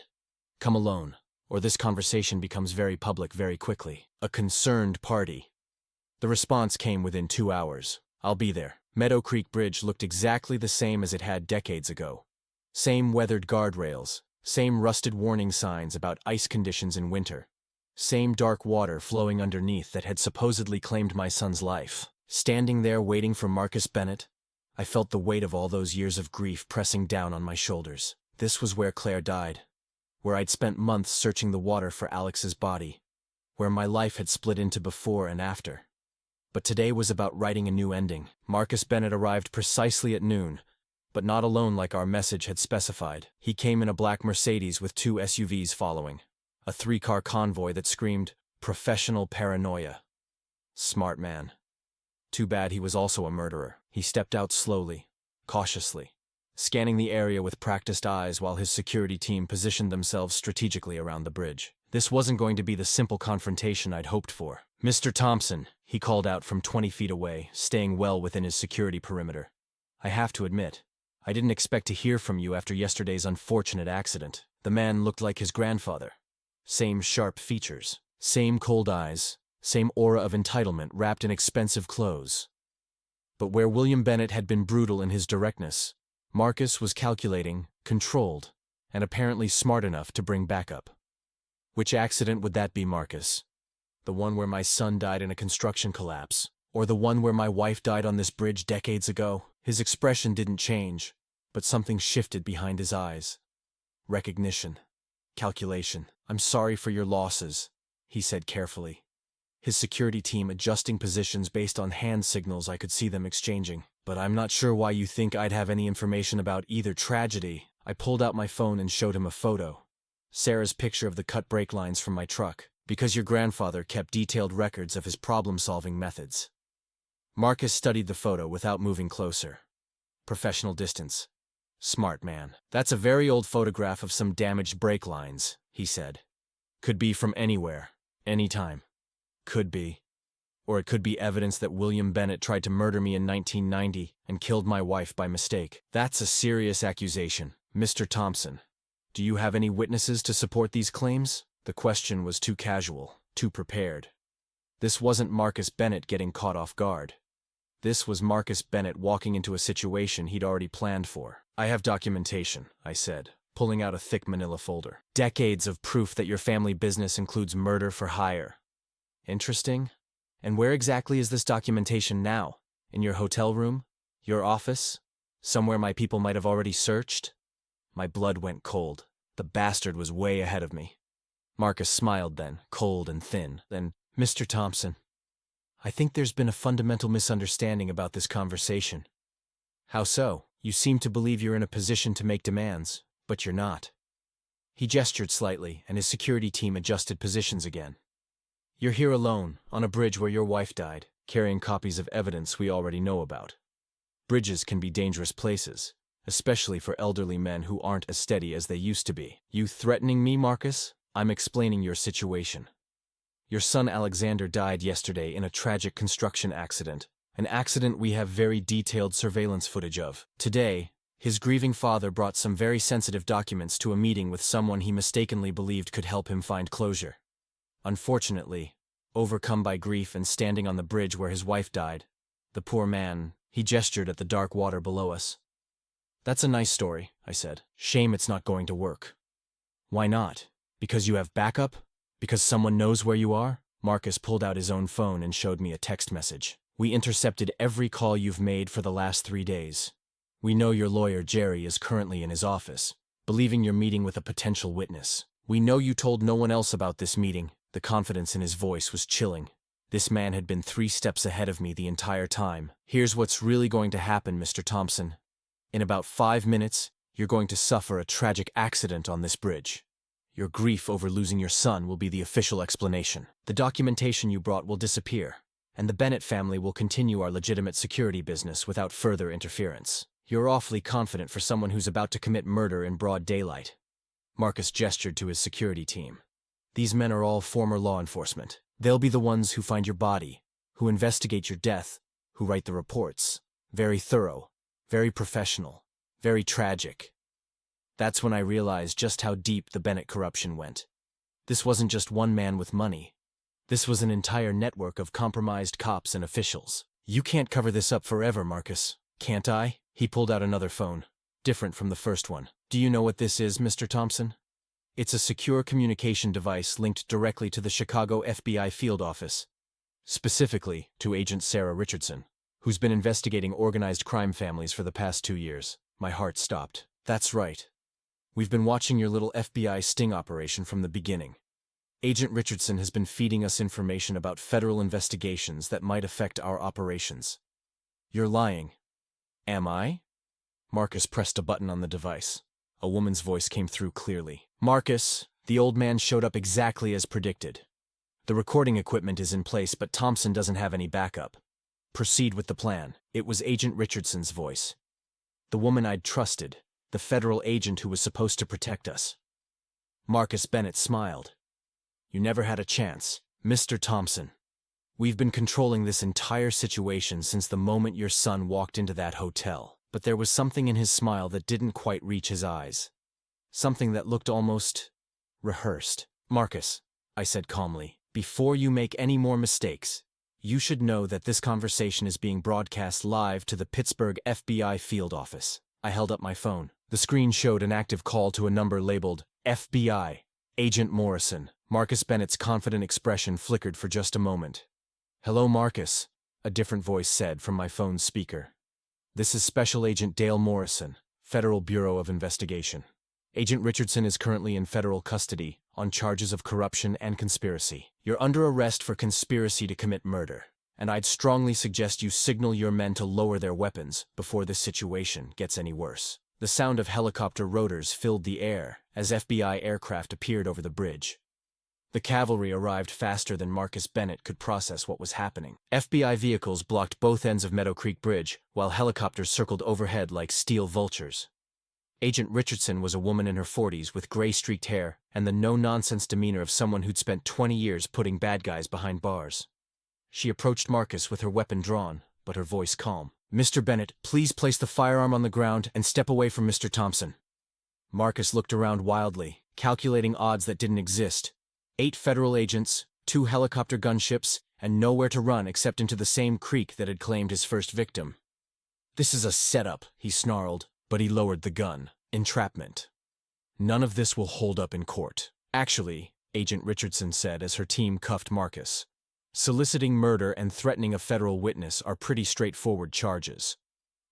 Come alone, or this conversation becomes very public very quickly. A concerned party. The response came within 2 hours. I'll be there. Meadow Creek Bridge looked exactly the same as it had decades ago. Same weathered guardrails, same rusted warning signs about ice conditions in winter, same dark water flowing underneath that had supposedly claimed my son's life. Standing there waiting for Marcus Bennett, I felt the weight of all those years of grief pressing down on my shoulders. This was where Claire died, where I'd spent months searching the water for Alex's body, where my life had split into before and after. But today was about writing a new ending. Marcus Bennett arrived precisely at noon, but not alone like our message had specified. He came in a black Mercedes with 2 SUVs following, a 3-car convoy that screamed, "Professional paranoia." Smart man. Too bad he was also a murderer. He stepped out slowly, cautiously, scanning the area with practiced eyes while his security team positioned themselves strategically around the bridge. This wasn't going to be the simple confrontation I'd hoped for. "Mr. Tompson," he called out from 20 feet away, staying well within his security perimeter. "I have to admit, I didn't expect to hear from you after yesterday's unfortunate accident." The man looked like his grandfather. Same sharp features, same cold eyes, same aura of entitlement wrapped in expensive clothes. But where William Bennett had been brutal in his directness, Marcus was calculating, controlled, and apparently smart enough to bring backup. "Which accident would that be, Marcus? The one where my son died in a construction collapse, or the one where my wife died on this bridge decades ago?" His expression didn't change, but something shifted behind his eyes. Recognition. Calculation. "I'm sorry for your losses," he said carefully, his security team adjusting positions based on hand signals I could see them exchanging. "But I'm not sure why you think I'd have any information about either tragedy." I pulled out my phone and showed him a photo. Sarah's picture of the cut brake lines from my truck. "Because your grandfather kept detailed records of his problem-solving methods." Marcus studied the photo without moving closer. Professional distance. Smart man. "That's a very old photograph of some damaged brake lines," he said. "Could be from anywhere, anytime. Could be. Or it could be evidence that William Bennett tried to murder me in 1990 and killed my wife by mistake. That's a serious accusation. Mr. Tompson, do you have any witnesses to support these claims?" The question was too casual, too prepared. This wasn't Marcus Bennett getting caught off guard. This was Marcus Bennett walking into a situation he'd already planned for. "I have documentation," I said, pulling out a thick manila folder. "Decades of proof that your family business includes murder for hire." "Interesting. And where exactly is this documentation now? In your hotel room? Your office? Somewhere my people might have already searched?" My blood went cold. The bastard was way ahead of me. Marcus smiled then, cold and thin. Then, "Mr. Tompson, I think there's been a fundamental misunderstanding about this conversation." "How so?" "You seem to believe you're in a position to make demands, but you're not." He gestured slightly, and his security team adjusted positions again. "You're here alone, on a bridge where your wife died, carrying copies of evidence we already know about. Bridges can be dangerous places, especially for elderly men who aren't as steady as they used to be." "You threatening me, Marcus?" "I'm explaining your situation. Your son Alexander died yesterday in a tragic construction accident, an accident we have very detailed surveillance footage of. Today, his grieving father brought some very sensitive documents to a meeting with someone he mistakenly believed could help him find closure. Unfortunately, overcome by grief and standing on the bridge where his wife died, the poor man," he gestured at the dark water below us. "That's a nice story," I said. "Shame it's not going to work." "Why not? Because you have backup? Because someone knows where you are?" Marcus pulled out his own phone and showed me a text message. "We intercepted every call you've made for the last 3 days. We know your lawyer Jerry is currently in his office, believing you're meeting with a potential witness. We know you told no one else about this meeting." The confidence in his voice was chilling. This man had been 3 steps ahead of me the entire time. "Here's what's really going to happen, Mr. Tompson. In about 5 minutes, you're going to suffer a tragic accident on this bridge. Your grief over losing your son will be the official explanation. The documentation you brought will disappear, and the Bennett family will continue our legitimate security business without further interference. You're awfully confident for someone who's about to commit murder in broad daylight." Marcus gestured to his security team. "These men are all former law enforcement. They'll be the ones who find your body, who investigate your death, who write the reports. Very thorough, very professional, very tragic." That's when I realized just how deep the Bennett corruption went. This wasn't just one man with money. This was an entire network of compromised cops and officials. "You can't cover this up forever, Marcus, can't I?" He pulled out another phone, different from the first one. "Do you know what this is, Mr. Tompson?" "It's a secure communication device linked directly to the Chicago FBI field office, specifically to Agent Sarah Richardson, who's been investigating organized crime families for the past 2 years. My heart stopped. That's right. We've been watching your little FBI sting operation from the beginning. Agent Richardson has been feeding us information about federal investigations that might affect our operations. You're lying. Am I? Marcus pressed a button on the device. A woman's voice came through clearly. Marcus, the old man showed up exactly as predicted. The recording equipment is in place, but Tompson doesn't have any backup. Proceed with the plan. It was Agent Richardson's voice. The woman I'd trusted, the federal agent who was supposed to protect us. Marcus Bennett smiled. You never had a chance, Mr. Tompson. We've been controlling this entire situation since the moment your son walked into that hotel. But there was something in his smile that didn't quite reach his eyes. Something that looked almost rehearsed. Marcus, I said calmly, before you make any more mistakes, you should know that this conversation is being broadcast live to the Pittsburgh FBI field office. I held up my phone. The screen showed an active call to a number labeled FBI, Agent Morrison. Marcus Bennett's confident expression flickered for just a moment. Hello, Marcus, a different voice said from my phone's speaker. This is Special Agent Dale Morrison, Federal Bureau of Investigation. Agent Richardson is currently in federal custody on charges of corruption and conspiracy. You're under arrest for conspiracy to commit murder, and I'd strongly suggest you signal your men to lower their weapons before this situation gets any worse. The sound of helicopter rotors filled the air as FBI aircraft appeared over the bridge. The cavalry arrived faster than Marcus Bennett could process what was happening. FBI vehicles blocked both ends of Meadow Creek Bridge, while helicopters circled overhead like steel vultures. Agent Richardson was a woman in her 40s with gray-streaked hair and the no-nonsense demeanor of someone who'd spent 20 years putting bad guys behind bars. She approached Marcus with her weapon drawn, but her voice calm. Mr. Bennett, please place the firearm on the ground and step away from Mr. Tompson. Marcus looked around wildly, calculating odds that didn't exist. 8 federal agents, 2 helicopter gunships, and nowhere to run except into the same creek that had claimed his first victim. This is a setup, he snarled, but he lowered the gun. Entrapment. None of this will hold up in court. Actually, Agent Richardson said as her team cuffed Marcus. Soliciting murder and threatening a federal witness are pretty straightforward charges.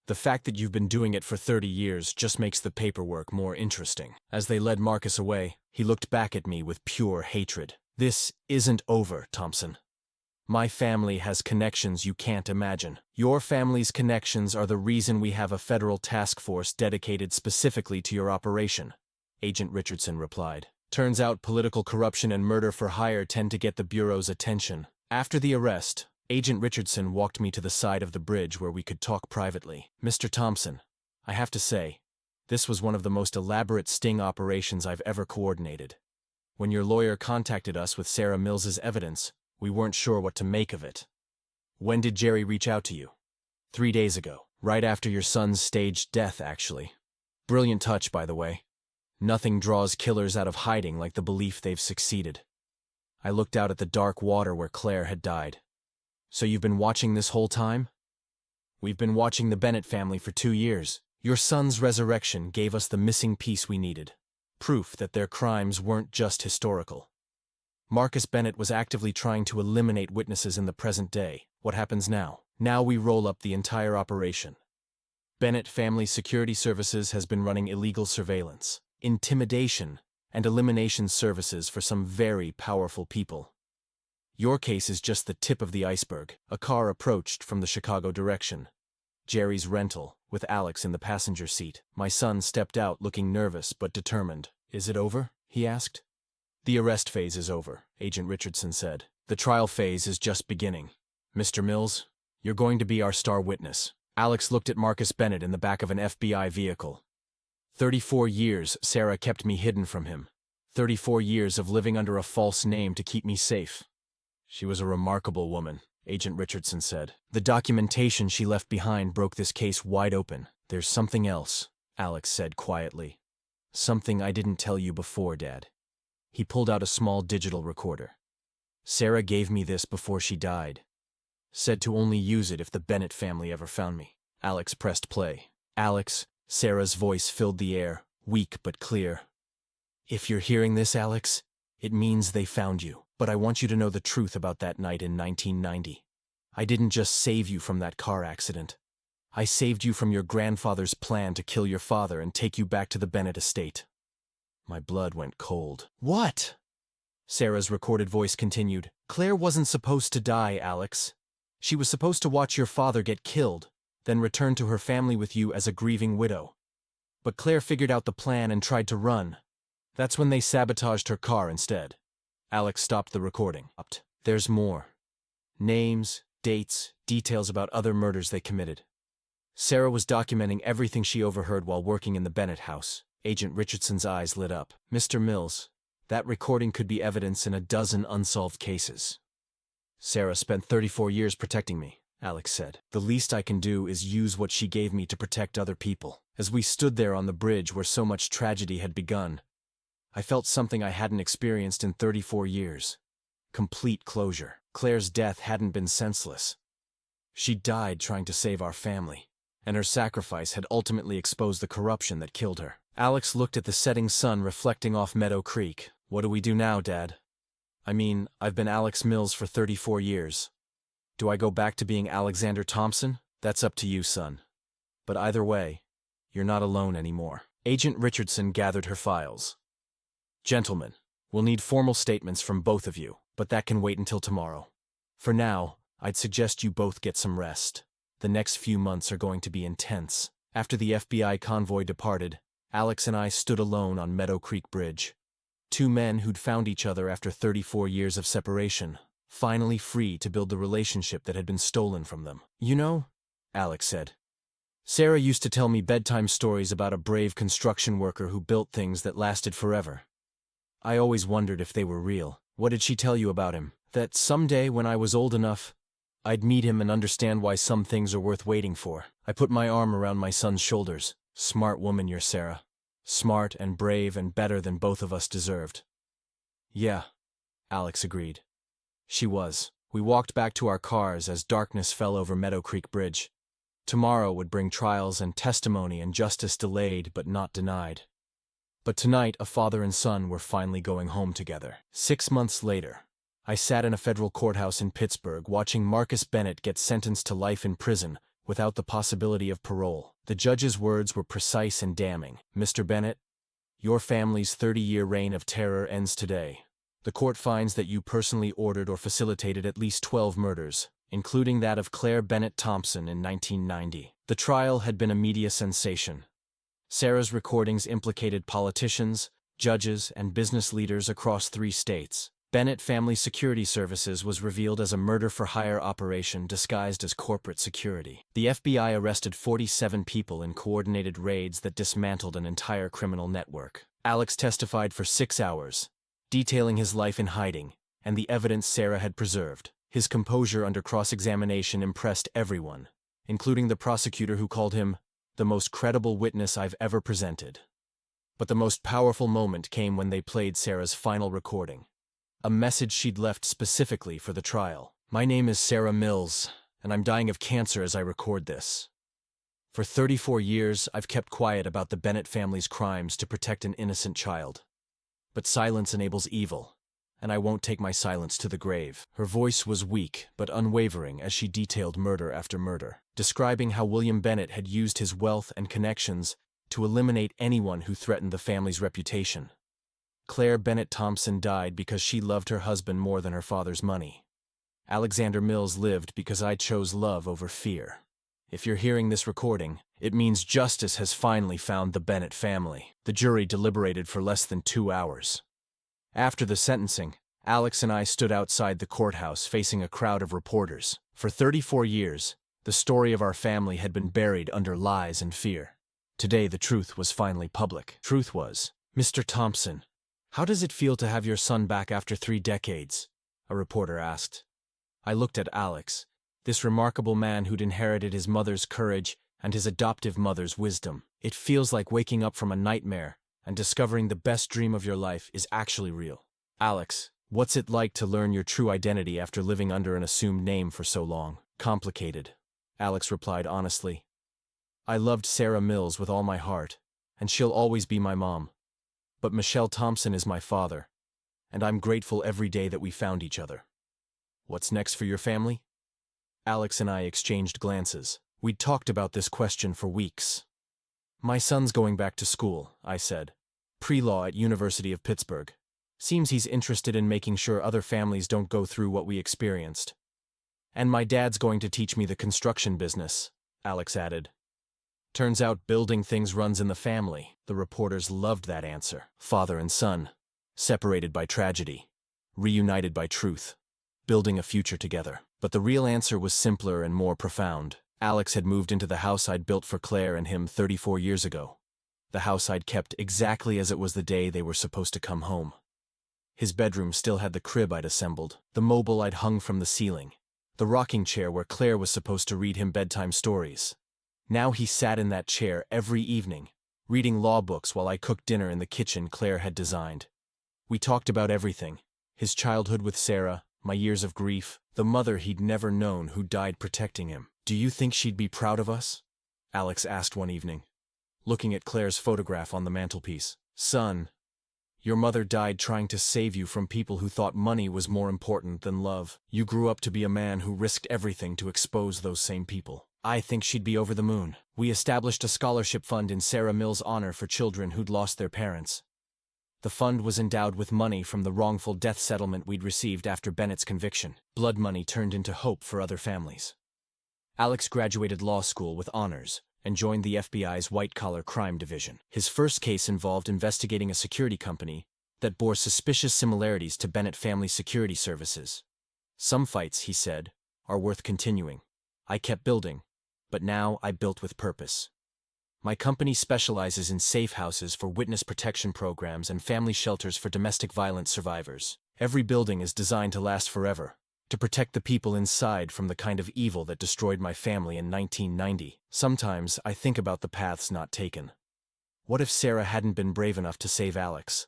The fact that you've been doing it for 30 years just makes the paperwork more interesting. As they led Marcus away, he looked back at me with pure hatred. This isn't over, Tompson. My family has connections you can't imagine. Your family's connections are the reason we have a federal task force dedicated specifically to your operation, Agent Richardson replied. Turns out political corruption and murder for hire tend to get the Bureau's attention. After the arrest, Agent Richardson walked me to the side of the bridge where we could talk privately. Mr. Tompson, I have to say, this was one of the most elaborate sting operations I've ever coordinated. When your lawyer contacted us with Sarah Mills's evidence, we weren't sure what to make of it. When did Jerry reach out to you? 3 days ago, right after your son's staged death, actually. Brilliant touch, by the way. Nothing draws killers out of hiding like the belief they've succeeded. I looked out at the dark water where Claire had died. So you've been watching this whole time? We've been watching the Bennett family for 2 years. Your son's resurrection gave us the missing piece we needed. Proof that their crimes weren't just historical. Marcus Bennett was actively trying to eliminate witnesses in the present day. What happens now? Now we roll up the entire operation. Bennett Family Security Services has been running illegal surveillance, intimidation, and elimination services for some very powerful people. Your case is just the tip of the iceberg. A car approached from the Chicago direction. Jerry's rental, with Alex in the passenger seat. My son stepped out looking nervous but determined. Is it over? He asked. The arrest phase is over, Agent Richardson said. The trial phase is just beginning. Mr. Mills, you're going to be our star witness. Alex looked at Marcus Bennett in the back of an FBI vehicle. 34 years Sarah kept me hidden from him. 34 years of living under a false name to keep me safe. She was a remarkable woman, Agent Richardson said. The documentation she left behind broke this case wide open. There's something else, Alex said quietly. Something I didn't tell you before, Dad. He pulled out a small digital recorder. Sarah gave me this before she died. Said to only use it if the Bennett family ever found me. Alex pressed play. Alex, Sarah's voice filled the air, weak but clear. If you're hearing this, Alex, it means they found you. But I want you to know the truth about that night in 1990. I didn't just save you from that car accident. I saved you from your grandfather's plan to kill your father and take you back to the Bennett estate." My blood went cold. "What?" Sarah's recorded voice continued. "Claire wasn't supposed to die, Alex. She was supposed to watch your father get killed, then return to her family with you as a grieving widow. But Claire figured out the plan and tried to run. That's when they sabotaged her car instead." Alex stopped the recording. "There's more. Names, dates, details about other murders they committed." Sarah was documenting everything she overheard while working in the Bennett house. Agent Richardson's eyes lit up. "Mr. Mills, that recording could be evidence in a dozen unsolved cases." "Sarah spent 34 years protecting me," Alex said. "The least I can do is use what she gave me to protect other people." As we stood there on the bridge where so much tragedy had begun, I felt something I hadn't experienced in 34 years. Complete closure. Claire's death hadn't been senseless. She died trying to save our family, and her sacrifice had ultimately exposed the corruption that killed her. Alex looked at the setting sun reflecting off Meadow Creek. "What do we do now, Dad? I mean, I've been Alex Mills for 34 years. Do I go back to being Alexander Tompson? That's up to you, son. But either way, you're not alone anymore." Agent Richardson gathered her files. "Gentlemen, we'll need formal statements from both of you, but that can wait until tomorrow. For now, I'd suggest you both get some rest. The next few months are going to be intense." After the FBI convoy departed, Alex and I stood alone on Meadow Creek Bridge. Two men who'd found each other after 34 years of separation, finally free to build the relationship that had been stolen from them. "You know," Alex said, "Sarah used to tell me bedtime stories about a brave construction worker who built things that lasted forever. I always wondered if they were real." "What did she tell you about him?" "That someday when I was old enough, I'd meet him and understand why some things are worth waiting for." I put my arm around my son's shoulders. "Smart woman, you're Sarah. Smart and brave and better than both of us deserved." "Yeah," Alex agreed. She was. We walked back to our cars as darkness fell over Meadow Creek Bridge. Tomorrow would bring trials and testimony and justice delayed but not denied. But tonight, a father and son were finally going home together. 6 months later, I sat in a federal courthouse in Pittsburgh watching Marcus Bennett get sentenced to life in prison without the possibility of parole. The judge's words were precise and damning. "Mr. Bennett, your family's 30-year reign of terror ends today. The court finds that you personally ordered or facilitated at least 12 murders, including that of Claire Bennett Tompson in 1990. The trial had been a media sensation. Sarah's recordings implicated politicians, judges, and business leaders across 3 states. Bennett Family Security Services was revealed as a murder-for-hire operation disguised as corporate security. The FBI arrested 47 people in coordinated raids that dismantled an entire criminal network. Alex testified for 6 hours, detailing his life in hiding and the evidence Sarah had preserved. His composure under cross-examination impressed everyone, including the prosecutor who called him the most credible witness I've ever presented. But the most powerful moment came when they played Sarah's final recording, a message she'd left specifically for the trial. "My name is Sarah Mills, and I'm dying of cancer as I record this. For 34 years, I've kept quiet about the Bennett family's crimes to protect an innocent child. But silence enables evil, and I won't take my silence to the grave." Her voice was weak but unwavering as she detailed murder after murder, describing how William Bennett had used his wealth and connections to eliminate anyone who threatened the family's reputation. Claire Bennett Tompson died because she loved her husband more than her father's money. Alexander Mills lived because I chose love over fear. If you're hearing this recording, it means justice has finally found the Bennett family. The jury deliberated for less than 2 hours. After the sentencing, Alex and I stood outside the courthouse facing a crowd of reporters. For 34 years, the story of our family had been buried under lies and fear. Today, the truth was finally public. Truth was, "Mr. Tompson, how does it feel to have your son back after 3 decades?" a reporter asked. I looked at Alex, this remarkable man who'd inherited his mother's courage and his adoptive mother's wisdom. "It feels like waking up from a nightmare and discovering the best dream of your life is actually real." "Alex, what's it like to learn your true identity after living under an assumed name for so long?" "Complicated," Alex replied honestly. "I loved Sarah Mills with all my heart, and she'll always be my mom. But Michel Tompson is my father, and I'm grateful every day that we found each other." "What's next for your family?" Alex and I exchanged glances. We'd talked about this question for weeks. My son's going back to school, I said. Pre-law at University of Pittsburgh. Seems he's interested in making sure other families don't go through what we experienced. And my dad's going to teach me the construction business, Alex added. Turns out building things runs in the family. The reporters loved that answer. Father and son, separated by tragedy, reunited by truth, building a future together. But the real answer was simpler and more profound. Alex had moved into the house I'd built for Claire and him 34 years ago. The house I'd kept exactly as it was the day they were supposed to come home. His bedroom still had the crib I'd assembled, the mobile I'd hung from the ceiling, the rocking chair where Claire was supposed to read him bedtime stories. Now he sat in that chair every evening, reading law books while I cooked dinner in the kitchen Claire had designed. We talked about everything, his childhood with Sarah, my years of grief, the mother he'd never known who died protecting him. Do you think she'd be proud of us? Alex asked one evening, looking at Claire's photograph on the mantelpiece. Son, your mother died trying to save you from people who thought money was more important than love. You grew up to be a man who risked everything to expose those same people. I think she'd be over the moon. We established a scholarship fund in Sarah Mill's honor for children who'd lost their parents. The fund was endowed with money from the wrongful death settlement we'd received after Bennett's conviction. Blood money turned into hope for other families. Alex graduated law school with honors and joined the FBI's white-collar crime division. His first case involved investigating a security company that bore suspicious similarities to Bennett Family Security Services. Some fights, he said, are worth continuing. I kept building, but now I built with purpose. My company specializes in safe houses for witness protection programs and family shelters for domestic violence survivors. Every building is designed to last forever, to protect the people inside from the kind of evil that destroyed my family in 1990. Sometimes I think about the paths not taken. What if Sarah hadn't been brave enough to save Alex?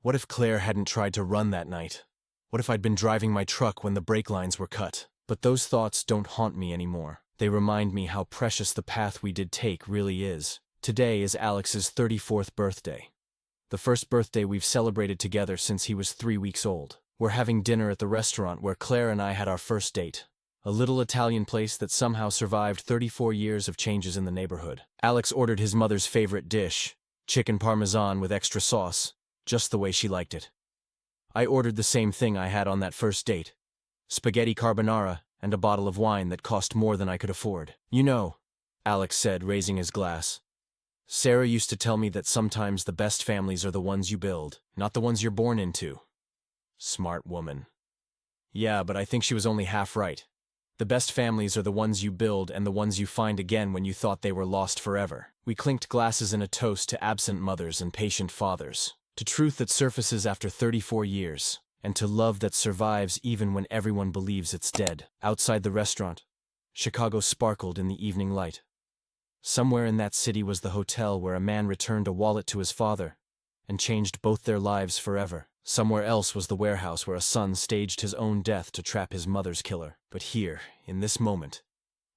What if Claire hadn't tried to run that night? What if I'd been driving my truck when the brake lines were cut? But those thoughts don't haunt me anymore. They remind me how precious the path we did take really is. Today is Alex's 34th birthday. The first birthday we've celebrated together since he was 3 weeks old. We're having dinner at the restaurant where Claire and I had our first date. A little Italian place that somehow survived 34 years of changes in the neighborhood. Alex ordered his mother's favorite dish, chicken parmesan with extra sauce, just the way she liked it. I ordered the same thing I had on that first date, spaghetti carbonara and a bottle of wine that cost more than I could afford. You know, Alex said, raising his glass, Sarah used to tell me that sometimes the best families are the ones you build, not the ones you're born into. Smart woman. Yeah, but I think she was only half right. The best families are the ones you build and the ones you find again when you thought they were lost forever. We clinked glasses in a toast to absent mothers and patient fathers, to truth that surfaces after 34 years, and to love that survives even when everyone believes it's dead. Outside the restaurant, Chicago sparkled in the evening light. Somewhere in that city was the hotel where a man returned a wallet to his father and changed both their lives forever. Somewhere else was the warehouse where a son staged his own death to trap his mother's killer. But here, in this moment,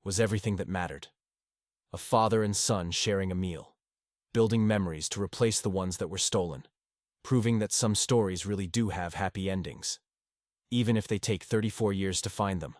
was everything that mattered. A father and son sharing a meal, building memories to replace the ones that were stolen, proving that some stories really do have happy endings, even if they take 34 years to find them.